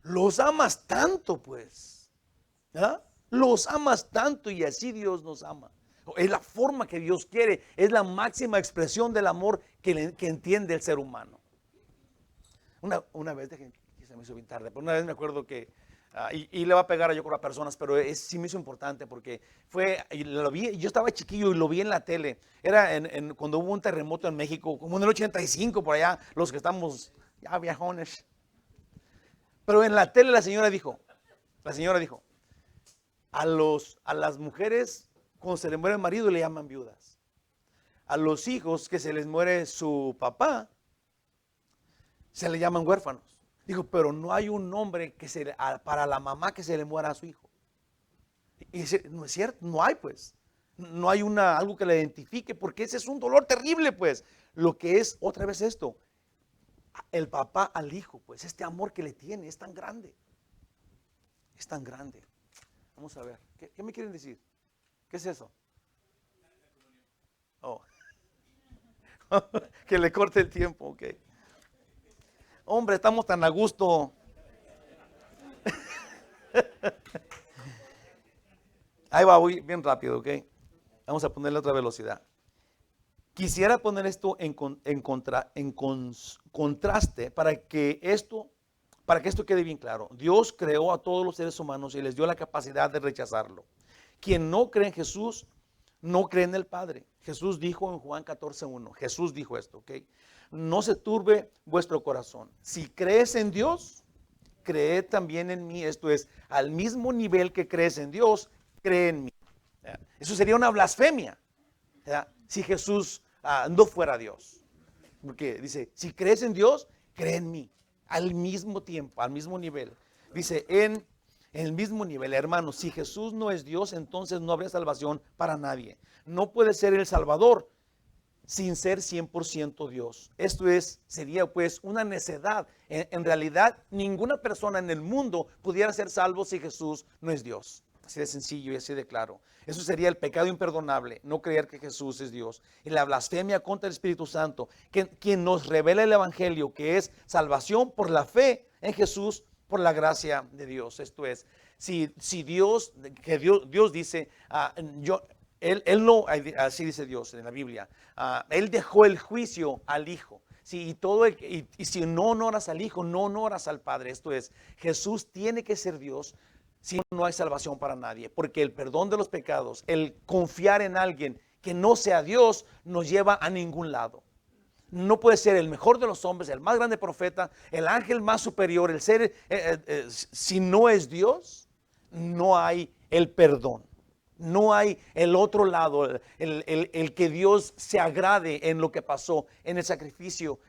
los amas tanto, pues. ¿Verdad? Los amas tanto y así Dios nos ama. Es la forma que Dios quiere, es la máxima expresión del amor que entiende el ser humano. Una vez, que se me hizo bien tarde, pero una vez me acuerdo que, y le va a pegar a yo con las personas, pero sí me hizo importante porque lo vi, yo estaba chiquillo y lo vi en la tele. Era cuando hubo un terremoto en México, como en el 85 por allá, los que estamos ya viejones. Pero en la tele la señora dijo, a las mujeres cuando se les muere el marido le llaman viudas. A los hijos que se les muere su papá se le llaman huérfanos. Dijo, pero no hay un nombre para la mamá que se le muera a su hijo. Y dice, no es cierto, no hay pues. No hay algo que le identifique porque ese es un dolor terrible pues. Lo que es otra vez esto, el papá al hijo pues, este amor que le tiene es tan grande. Es tan grande. Vamos a ver, ¿qué me quieren decir? ¿Qué es eso? Oh. Que le corte el tiempo, ok. Hombre, estamos tan a gusto. Ahí va, voy bien rápido, ok. Vamos a ponerle otra velocidad. Quisiera poner esto en contraste para que esto quede bien claro. Dios creó a todos los seres humanos y les dio la capacidad de rechazarlo. Quien no cree en Jesús, no cree en el Padre. Jesús dijo en Juan 14:1, Jesús dijo esto, ¿ok? No se turbe vuestro corazón. Si crees en Dios, creed también en mí. Esto es, al mismo nivel que crees en Dios, cree en mí. Eso sería una blasfemia, ¿verdad? Si Jesús no fuera Dios. Porque dice, si crees en Dios, cree en mí. Al mismo tiempo, al mismo nivel. Dice, en el mismo nivel, hermanos, si Jesús no es Dios, entonces no habría salvación para nadie. No puede ser el Salvador sin ser 100% Dios. Esto sería pues una necedad. En realidad, ninguna persona en el mundo pudiera ser salvo si Jesús no es Dios. Así de sencillo y así de claro. Eso sería el pecado imperdonable, no creer que Jesús es Dios. Y la blasfemia contra el Espíritu Santo, quien nos revela el Evangelio, que es salvación por la fe en Jesús, por la gracia de Dios. Esto es, si Dios dice, Él no, así dice Dios en la Biblia, Él dejó el juicio al Hijo. Sí, y si no honoras al Hijo, no honoras al Padre. Esto es, Jesús tiene que ser Dios, si no hay salvación para nadie, porque el perdón de los pecados, el confiar en alguien que no sea Dios, nos lleva a ningún lado. No puede ser el mejor de los hombres, el más grande profeta, el ángel más superior, el ser, si no es Dios, no hay el perdón. No hay el otro lado, el que Dios se agrade en lo que pasó, en el sacrificio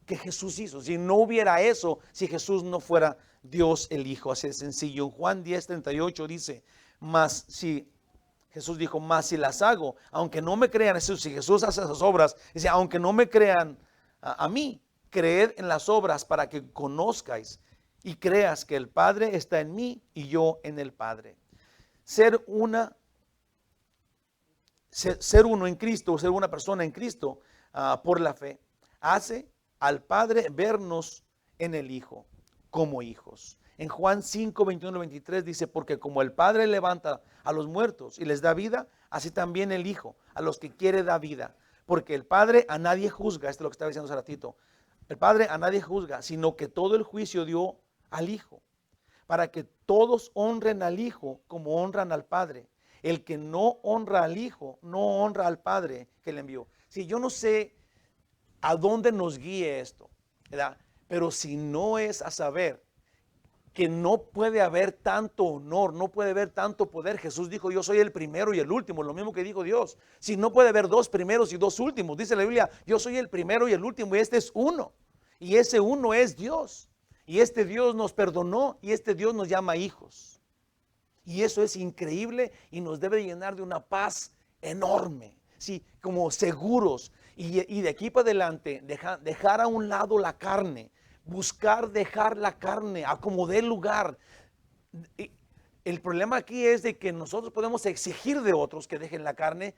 que Jesús hizo. Si no hubiera eso, si Jesús no fuera Dios el Hijo, así de sencillo. En Juan 10:38 dice, mas si Jesús dijo, más si las hago, aunque no me crean, si Jesús hace esas obras, dice, aunque no me crean a mí, creed en las obras para que conozcáis y creas que el Padre está en mí y yo en el Padre. Ser uno en Cristo, ser una persona en Cristo por la fe, hace al Padre vernos en el Hijo como hijos. En Juan 5:21-23 dice, porque como el Padre levanta a los muertos y les da vida, así también el Hijo a los que quiere da vida. Porque el Padre a nadie juzga, esto es lo que estaba diciendo hace ratito, el Padre a nadie juzga, sino que todo el juicio dio al Hijo, para que todos honren al Hijo como honran al Padre. El que no honra al Hijo, no honra al Padre que le envió. Si yo no sé a dónde nos guíe esto, ¿verdad? Pero si no es a saber que no puede haber tanto honor, no puede haber tanto poder. Jesús dijo, yo soy el primero y el último, lo mismo que dijo Dios. Si no puede haber dos primeros y dos últimos, dice la Biblia, yo soy el primero y el último y este es uno. Y ese uno es Dios. Y este Dios nos perdonó y este Dios nos llama hijos. Y eso es increíble y nos debe llenar de una paz enorme. Sí, como seguros. Y de aquí para adelante, dejar a un lado la carne. Buscar dejar la carne a como dé lugar. El problema aquí es de que nosotros podemos exigir de otros que dejen la carne,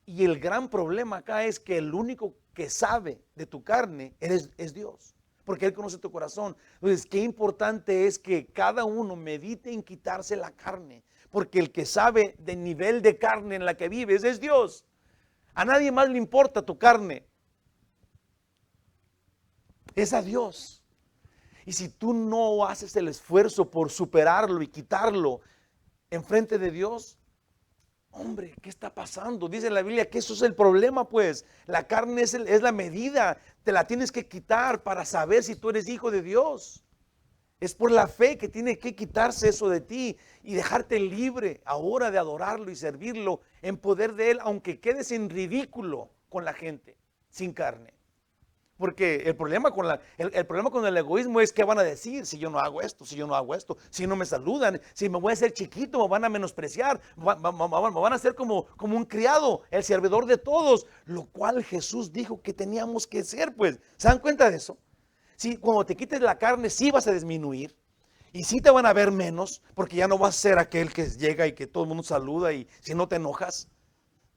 y el gran problema acá es que el único que sabe de tu carne es Dios, porque Él conoce tu corazón. Entonces, qué importante es que cada uno medite en quitarse la carne, porque el que sabe del nivel de carne en la que vives es Dios. A nadie más le importa tu carne, es a Dios. Y si tú no haces el esfuerzo por superarlo y quitarlo enfrente de Dios, hombre, ¿qué está pasando? Dice la Biblia que eso es el problema, pues. La carne es la medida, te la tienes que quitar para saber si tú eres hijo de Dios. Es por la fe que tiene que quitarse eso de ti y dejarte libre ahora de adorarlo y servirlo en poder de Él, aunque quedes en ridículo con la gente sin carne. Porque el problema con el egoísmo es qué van a decir si yo no hago esto, si yo no hago esto, si no me saludan, si me voy a hacer chiquito, me van a menospreciar, me van a hacer como un criado, el servidor de todos, lo cual Jesús dijo que teníamos que ser, pues. ¿Se dan cuenta de eso? Si cuando te quites la carne sí vas a disminuir y sí te van a ver menos, porque ya no vas a ser aquel que llega y que todo el mundo saluda y si no te enojas,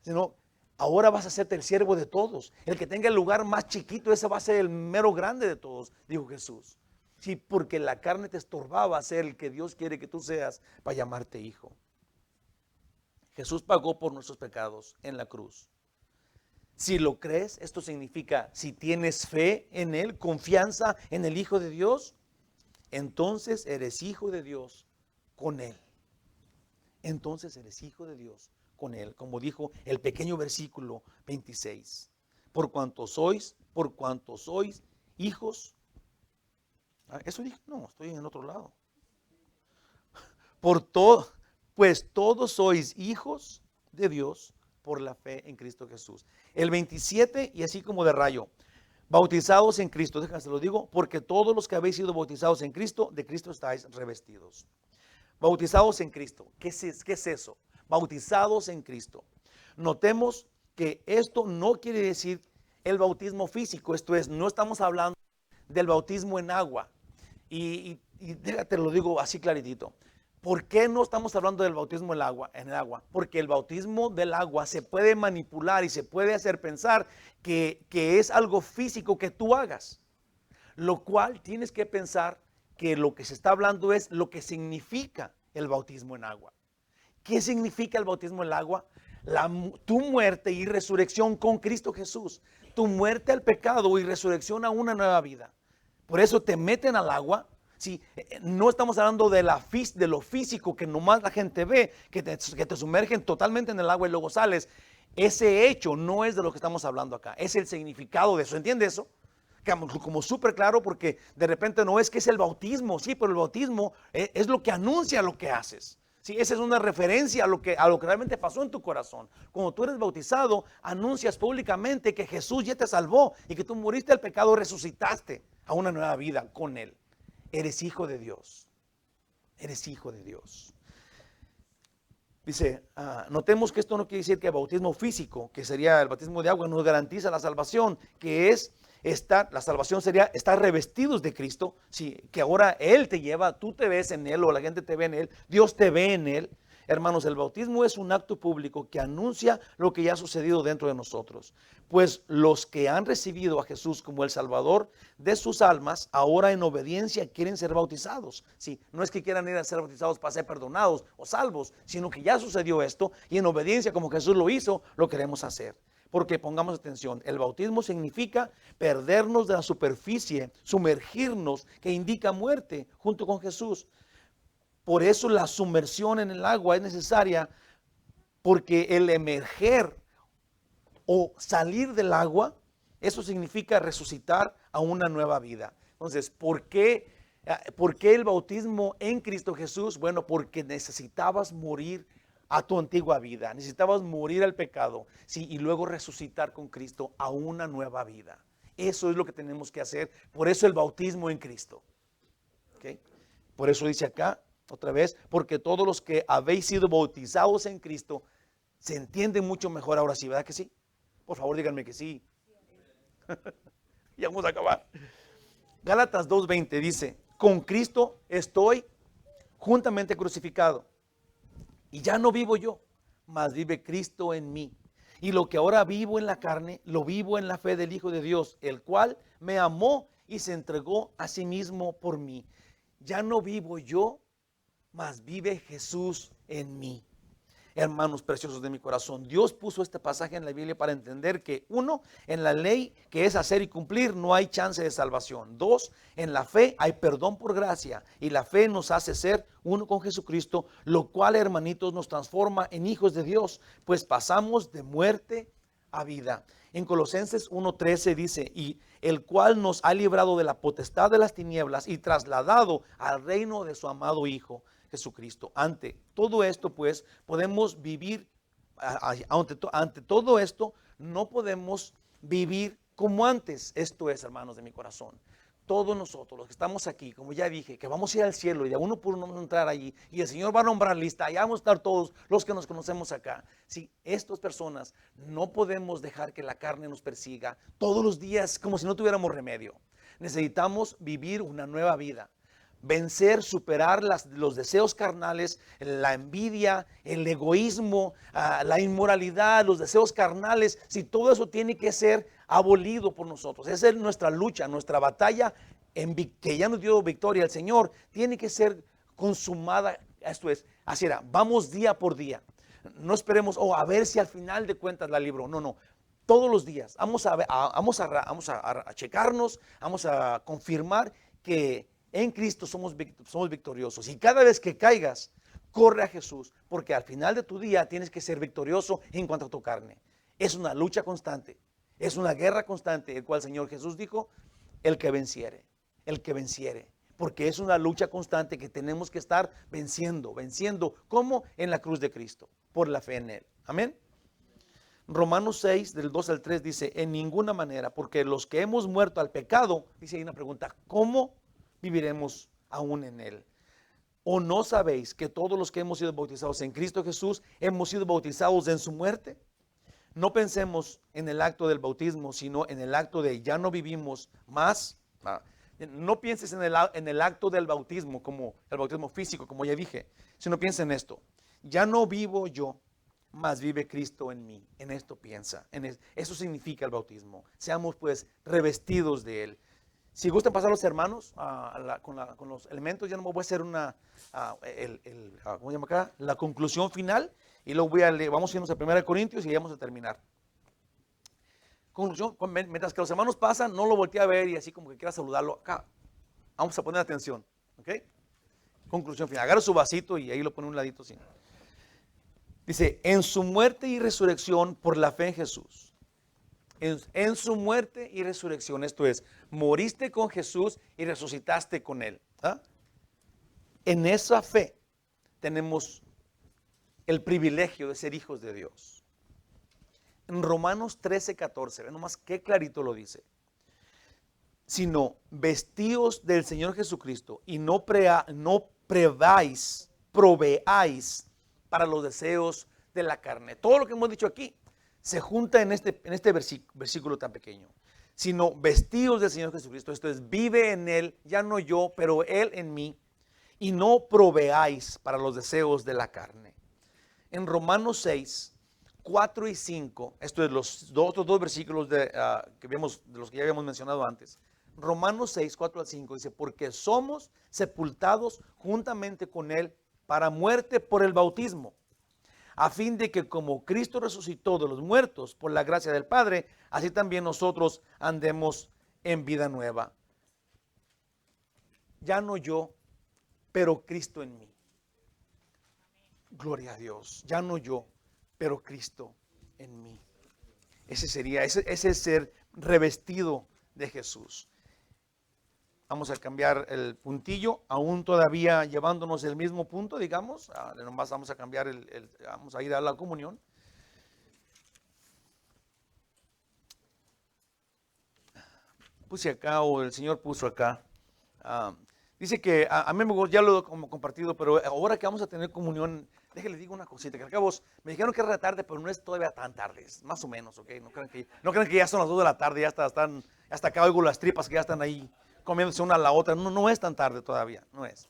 sino ahora vas a hacerte el siervo de todos. El que tenga el lugar más chiquito, ese va a ser el mero grande de todos, dijo Jesús. Sí, porque la carne te estorbaba a ser el que Dios quiere que tú seas para llamarte hijo. Jesús pagó por nuestros pecados en la cruz. Si lo crees, esto significa, si tienes fe en Él, confianza en el Hijo de Dios, entonces eres hijo de Dios con Él. Entonces eres hijo de Dios con Él, como dijo el pequeño versículo 26. Por cuanto sois hijos. ¿Eso dije? No, estoy en el otro lado. Pues todos sois hijos de Dios por la fe en Cristo Jesús. El 27, y así como de rayo, bautizados en Cristo, déjenme se lo digo, porque todos los que habéis sido bautizados en Cristo, de Cristo estáis revestidos. Bautizados en Cristo, ¿qué es eso? Bautizados en Cristo. Notemos que esto no quiere decir el bautismo físico, esto es, no estamos hablando del bautismo en agua. Y te lo digo así claritito. ¿Por qué no estamos hablando del bautismo en el agua? Porque el bautismo del agua se puede manipular y se puede hacer pensar que es algo físico que tú hagas. Lo cual tienes que pensar que lo que se está hablando es lo que significa el bautismo en agua. ¿Qué significa el bautismo en el agua? Tu muerte y resurrección con Cristo Jesús. Tu muerte al pecado y resurrección a una nueva vida. Por eso te meten al agua. Sí, no estamos hablando de lo físico que nomás la gente ve, que te sumergen totalmente en el agua y luego sales. Ese hecho no es de lo que estamos hablando acá. Es el significado de eso. ¿Entiende eso? Como súper claro, porque de repente no es que es el bautismo. Sí, pero el bautismo es lo que anuncia lo que haces. Sí, esa es una referencia a lo que realmente pasó en tu corazón. Cuando tú eres bautizado, anuncias públicamente que Jesús ya te salvó y que tú moriste al pecado, resucitaste a una nueva vida con Él. Eres hijo de Dios. Eres hijo de Dios. Dice, notemos que esto no quiere decir que el bautismo físico, que sería el bautismo de agua, nos garantiza la salvación, que es la salvación sería estar revestidos de Cristo, sí, que ahora Él te lleva, tú te ves en Él o la gente te ve en Él, Dios te ve en Él. Hermanos, el bautismo es un acto público que anuncia lo que ya ha sucedido dentro de nosotros. Pues los que han recibido a Jesús como el Salvador de sus almas, ahora en obediencia quieren ser bautizados. Sí, no es que quieran ir a ser bautizados para ser perdonados o salvos, sino que ya sucedió esto y en obediencia como Jesús lo hizo, lo queremos hacer. Porque pongamos atención, el bautismo significa perdernos de la superficie, sumergirnos, que indica muerte junto con Jesús. Por eso la sumersión en el agua es necesaria, porque el emerger o salir del agua, eso significa resucitar a una nueva vida. Entonces, ¿por qué el bautismo en Cristo Jesús? Bueno, porque necesitabas morir a tu antigua vida, necesitabas morir al pecado, sí, y luego resucitar con Cristo a una nueva vida. Eso es lo que tenemos que hacer. Por eso el bautismo en Cristo. ¿Okay? Por eso dice acá, otra vez, porque todos los que habéis sido bautizados en Cristo, se entienden mucho mejor ahora sí, ¿verdad que sí? Por favor, díganme que sí. Ya vamos a acabar. Gálatas 2:20 dice, con Cristo estoy juntamente crucificado. Y ya no vivo yo, mas vive Cristo en mí. Y lo que ahora vivo en la carne, lo vivo en la fe del Hijo de Dios, el cual me amó y se entregó a sí mismo por mí. Ya no vivo yo, mas vive Jesús en mí. Hermanos preciosos de mi corazón, Dios puso este pasaje en la Biblia para entender que, uno, en la ley, que es hacer y cumplir, no hay chance de salvación. Dos, en la fe hay perdón por gracia, y la fe nos hace ser uno con Jesucristo, lo cual, hermanitos, nos transforma en hijos de Dios, pues pasamos de muerte a vida. En Colosenses 1:13 dice, y el cual nos ha librado de la potestad de las tinieblas y trasladado al reino de su amado Hijo Jesucristo. Ante todo esto, pues, podemos vivir, ante todo esto, no podemos vivir como antes. Esto es, hermanos de mi corazón, todos nosotros, los que estamos aquí, como ya dije, que vamos a ir al cielo y de uno por uno vamos a entrar allí, y el Señor va a nombrar lista, allá vamos a estar todos los que nos conocemos acá. Si estas personas no podemos dejar que la carne nos persiga todos los días como si no tuviéramos remedio. Necesitamos vivir una nueva vida. Vencer, superar los deseos carnales, la envidia, el egoísmo, la inmoralidad, los deseos carnales. Si todo eso tiene que ser abolido por nosotros. Esa es nuestra lucha, nuestra batalla, que ya nos dio victoria el Señor, tiene que ser consumada. Esto es, así era, vamos día por día. No esperemos, a ver si al final de cuentas la libro. No, no. Todos los días vamos a checarnos, vamos a confirmar que en Cristo somos victoriosos. Y cada vez que caigas, corre a Jesús, porque al final de tu día tienes que ser victorioso en cuanto a tu carne. Es una lucha constante, es una guerra constante, el cual el Señor Jesús dijo, el que venciere, porque es una lucha constante que tenemos que estar venciendo, como en la cruz de Cristo, por la fe en Él. Amén. Romanos 6, del 2 al 3 dice, en ninguna manera, porque los que hemos muerto al pecado, dice ahí una pregunta, ¿cómo viviremos aún en Él? ¿O no sabéis que todos los que hemos sido bautizados en Cristo Jesús hemos sido bautizados en su muerte? No pensemos en el acto del bautismo, sino en el acto de ya no vivimos más. No pienses en el acto del bautismo como el bautismo físico, como ya dije, sino piensa en esto. Ya no vivo yo, mas vive Cristo en mí. En esto piensa. Eso significa el bautismo. Seamos pues revestidos de Él. Si gustan pasar los hermanos con los elementos, ya no me voy a hacer ¿cómo se llama acá? La conclusión final, y luego vamos a irnos a 1 Corintios y vamos a terminar. Conclusión, mientras que los hermanos pasan, no lo volteé a ver y así como que quiera saludarlo. Acá, vamos a poner atención, ¿ok? Conclusión final, agarra su vasito y ahí lo pone a un ladito así. Dice, en su muerte y resurrección por la fe en Jesús. En su muerte y resurrección, esto es, moriste con Jesús y resucitaste con Él. En esa fe tenemos el privilegio de ser hijos de Dios. En Romanos 13:14, ve nomás qué clarito lo dice. Sino vestíos del Señor Jesucristo y no proveáis para los deseos de la carne. Todo lo que hemos dicho aquí se junta en este versículo tan pequeño. Sino vestíos del Señor Jesucristo. Esto es, vive en Él, ya no yo, pero Él en mí. Y no proveáis para los deseos de la carne. En Romanos 6, 4 y 5, esto es los otros dos versículos de los que ya habíamos mencionado antes. Romanos 6, 4 al 5 dice, porque somos sepultados juntamente con Él para muerte por el bautismo, a fin de que como Cristo resucitó de los muertos por la gracia del Padre, así también nosotros andemos en vida nueva. Ya no yo, pero Cristo en mí. Gloria a Dios. Ya no yo, pero Cristo en mí. Ese es ser revestido de Jesús. Vamos a cambiar el puntillo, aún todavía llevándonos el mismo punto, digamos. Nomás vamos a cambiar vamos a ir a la comunión. Puse acá, o el Señor puso acá. Dice que a mí ya lo he compartido, pero ahora que vamos a tener comunión, déjenles digo una cosita, que al cabo me dijeron que era tarde, pero no es todavía tan tarde, es más o menos, ¿ok? No crean que ya son las 2 de la tarde, hasta acá oigo las tripas que ya están ahí comiéndose una a la otra. No es tan tarde todavía, no es.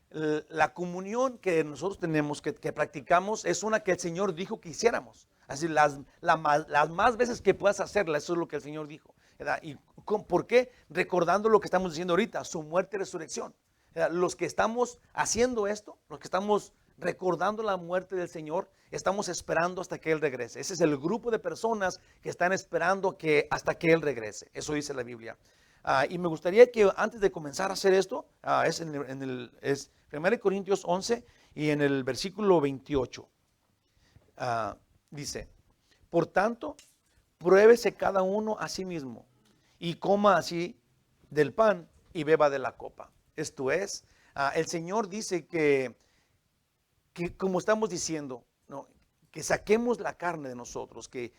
La comunión que nosotros tenemos, que practicamos, es una que el Señor dijo que hiciéramos. Así las más veces que puedas hacerla, eso es lo que el Señor dijo, ¿verdad? ¿Y por qué? Recordando lo que estamos diciendo ahorita, su muerte y resurrección. Los que estamos haciendo esto, los que estamos recordando la muerte del Señor, estamos esperando hasta que Él regrese. Ese es el grupo de personas que están esperando hasta que Él regrese. Eso dice la Biblia. Y me gustaría que antes de comenzar a hacer esto, es 1 Corintios 11 y en el versículo 28. Dice, por tanto, pruébese cada uno a sí mismo y coma así del pan y beba de la copa. Esto es, el Señor dice que como estamos diciendo, ¿no?, que saquemos la carne de nosotros, que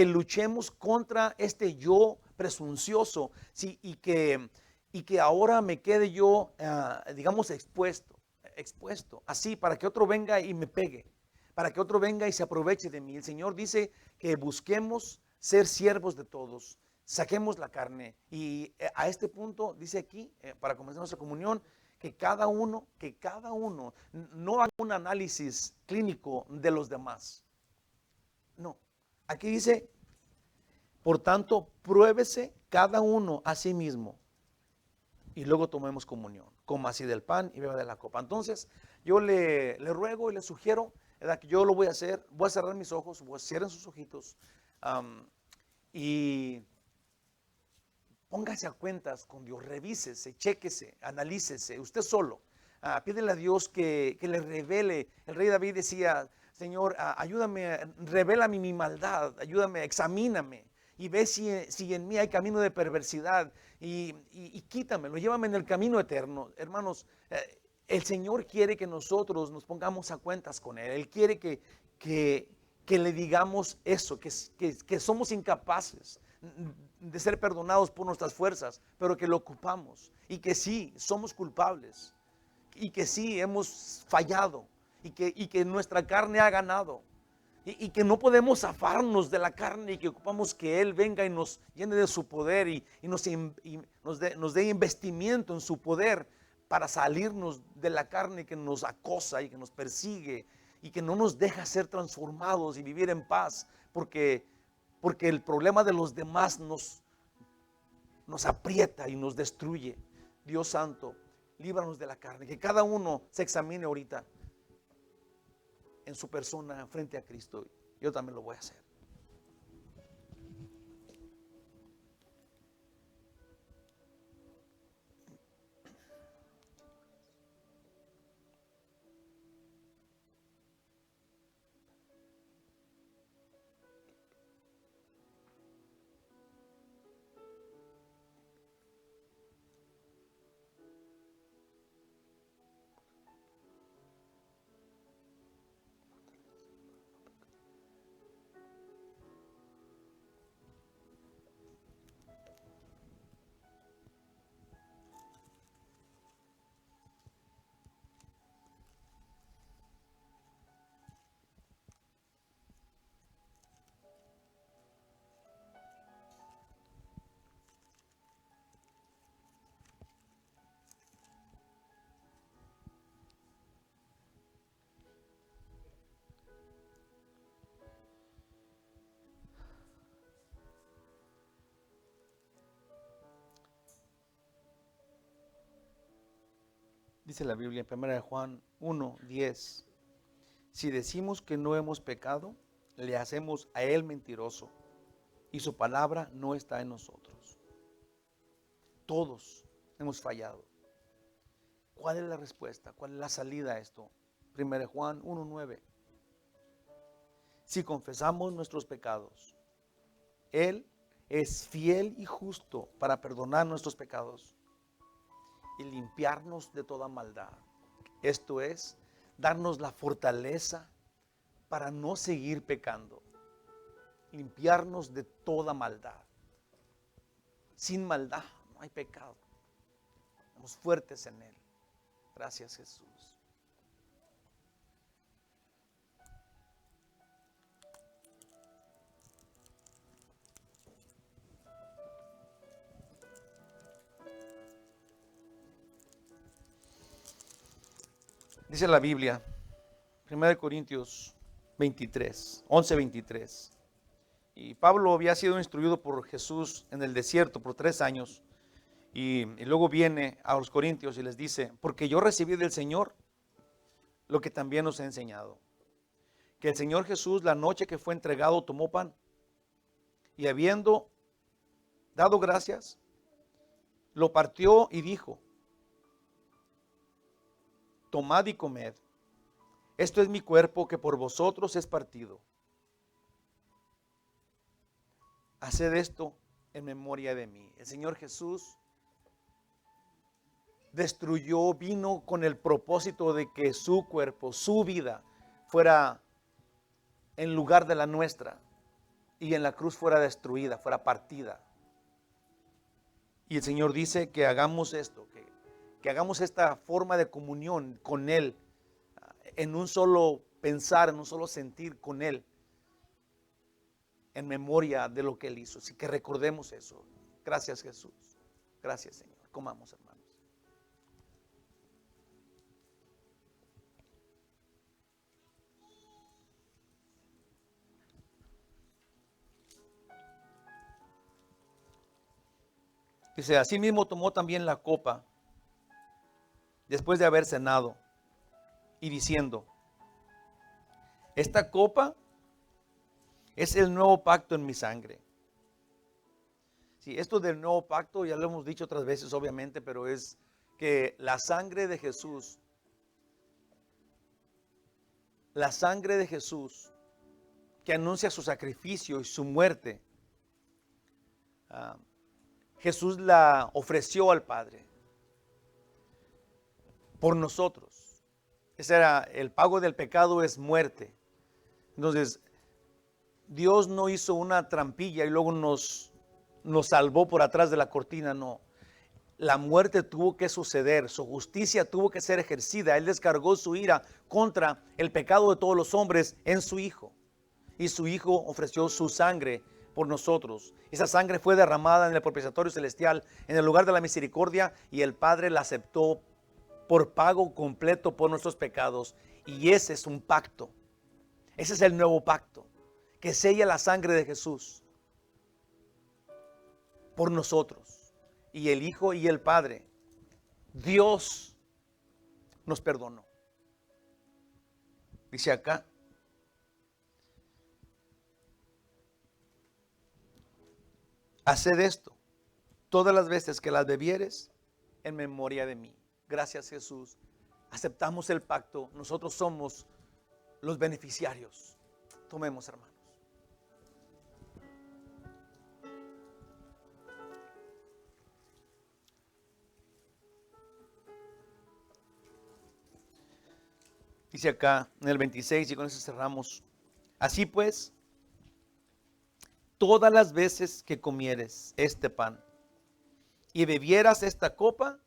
luchemos contra este yo presuncioso, ¿sí? y que ahora me quede yo, digamos, expuesto, así, para que otro venga y me pegue, para que otro venga y se aproveche de mí. El Señor dice que busquemos ser siervos de todos, saquemos la carne. Y a este punto dice aquí, para comenzar nuestra comunión, que cada uno no haga un análisis clínico de los demás. No, aquí dice, por tanto, pruébese cada uno a sí mismo y luego tomemos comunión. Coma así del pan y beba de la copa. Entonces, yo le ruego y le sugiero, ¿verdad?, que yo lo voy a hacer. Voy a cerrar mis ojos, cierren sus ojitos y póngase a cuentas con Dios, revísese, chéquese, analícese, usted solo. Pídele a Dios que le revele. El rey David decía, Señor, ayúdame, revélame mi maldad, ayúdame, examíname y ve si en mí hay camino de perversidad y quítamelo, llévame en el camino eterno. Hermanos, el Señor quiere que nosotros nos pongamos a cuentas con Él. Él quiere que le digamos eso, que somos incapaces de ser perdonados por nuestras fuerzas, pero que lo ocupamos y que sí, somos culpables y que sí, hemos fallado y que nuestra carne ha ganado y que no podemos zafarnos de la carne y que ocupamos que Él venga y nos llene de su poder y nos dé investimiento en su poder para salirnos de la carne que nos acosa y que nos persigue y que no nos deja ser transformados y vivir en paz, porque el problema de los demás nos aprieta y nos destruye. Dios santo, líbranos de la carne. Que cada uno se examine ahorita en su persona frente a Cristo. Yo también lo voy a hacer. Dice la Biblia en 1 Juan 1:10. Si decimos que no hemos pecado, le hacemos a Él mentiroso y su palabra no está en nosotros. Todos hemos fallado. ¿Cuál es la respuesta? ¿Cuál es la salida a esto? 1 Juan 1:9. Si confesamos nuestros pecados, Él es fiel y justo para perdonar nuestros pecados y limpiarnos de toda maldad. Esto es, darnos la fortaleza para no seguir pecando. Limpiarnos de toda maldad. Sin maldad no hay pecado. Estamos fuertes en Él. Gracias, Jesús. Dice la Biblia, 1 Corintios 11:23. Y Pablo había sido instruido por Jesús en el desierto por 3 años. Y luego viene a los Corintios y les dice, porque yo recibí del Señor lo que también os he enseñado. Que el Señor Jesús, la noche que fue entregado, tomó pan. Y habiendo dado gracias, lo partió y dijo, tomad y comed. Esto es mi cuerpo que por vosotros es partido. Haced esto en memoria de mí. El Señor Jesús vino con el propósito de que su cuerpo, su vida, fuera en lugar de la nuestra y en la cruz fuera destruida, fuera partida. Y el Señor dice que hagamos esto, que hagamos esta forma de comunión con Él, en un solo pensar, en un solo sentir con Él, en memoria de lo que Él hizo. Así que recordemos eso. Gracias, Jesús. Gracias, Señor. Comamos, hermanos. Dice, asimismo tomó también la copa después de haber cenado y diciendo, esta copa es el nuevo pacto en mi sangre. Sí, esto del nuevo pacto ya lo hemos dicho otras veces obviamente, pero es que la sangre de Jesús que anuncia su sacrificio y su muerte, Jesús la ofreció al Padre por nosotros. Ese era el pago del pecado, es muerte. Entonces, Dios no hizo una trampilla y luego nos salvó por atrás de la cortina, no. La muerte tuvo que suceder, su justicia tuvo que ser ejercida. Él descargó su ira contra el pecado de todos los hombres en su Hijo. Y su Hijo ofreció su sangre por nosotros. Esa sangre fue derramada en el propiciatorio celestial, en el lugar de la misericordia, y el Padre la aceptó por pago completo por nuestros pecados. Y ese es un pacto. Ese es el nuevo pacto que sella la sangre de Jesús por nosotros. Y el Hijo y el Padre, Dios nos perdonó. Dice acá, haced esto todas las veces que las bebieres en memoria de mí. Gracias, Jesús. Aceptamos el pacto. Nosotros somos los beneficiarios. Tomemos, hermanos. Dice acá en el 26 y con eso cerramos. Así pues, todas las veces que comieres este pan y bebieras esta copa,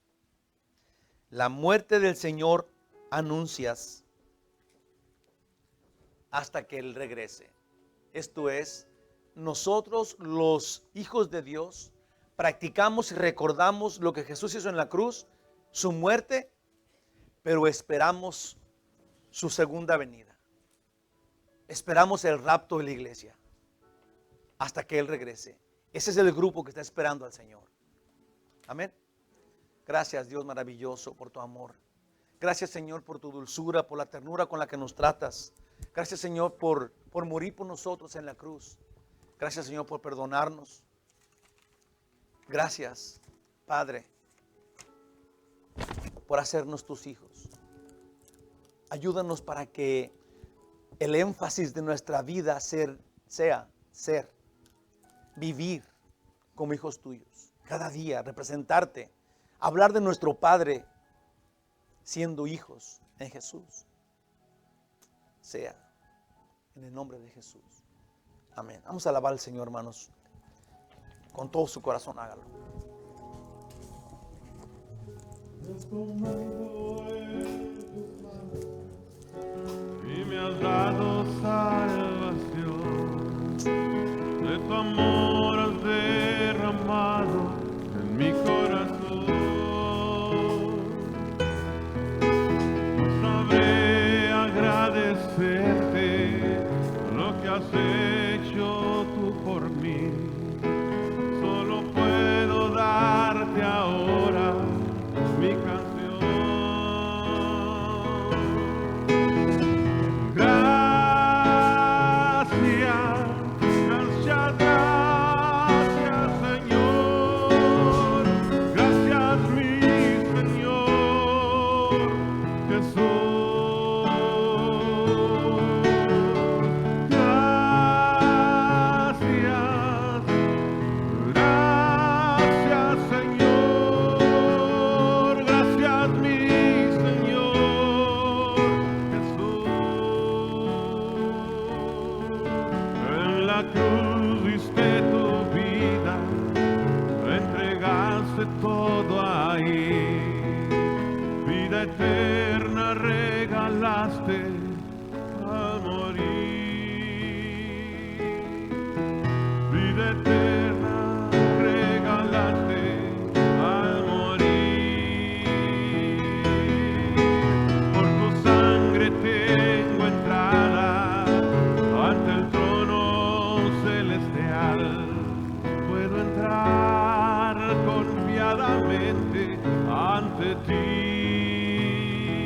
la muerte del Señor anuncias hasta que Él regrese. Esto es, nosotros los hijos de Dios practicamos y recordamos lo que Jesús hizo en la cruz, su muerte, pero esperamos su segunda venida. Esperamos el rapto de la iglesia hasta que Él regrese. Ese es el grupo que está esperando al Señor. Amén. Gracias, Dios maravilloso, por tu amor. Gracias, Señor, por tu dulzura, por la ternura con la que nos tratas. Gracias, Señor, por morir por nosotros en la cruz. Gracias, Señor, por perdonarnos. Gracias, Padre, por hacernos tus hijos. Ayúdanos para que el énfasis de nuestra vida sea vivir como hijos tuyos. Cada día representarte, hablar de nuestro Padre siendo hijos en Jesús. Sea en el nombre de Jesús. Amén. Vamos a alabar al Señor, hermanos. Con todo su corazón, hágalo. Y me has dado salvación, de tu amor has derramado en mi corazón. No sabré agradecerte lo que has hecho tú por mí. Solo puedo darte ahora mi canción. Todo ahí, vida eterna regalaste al morir, vida eterna regalaste al morir. Por tu sangre tengo entrada ante el trono celestial, puedo entrar confiadamente ante ti.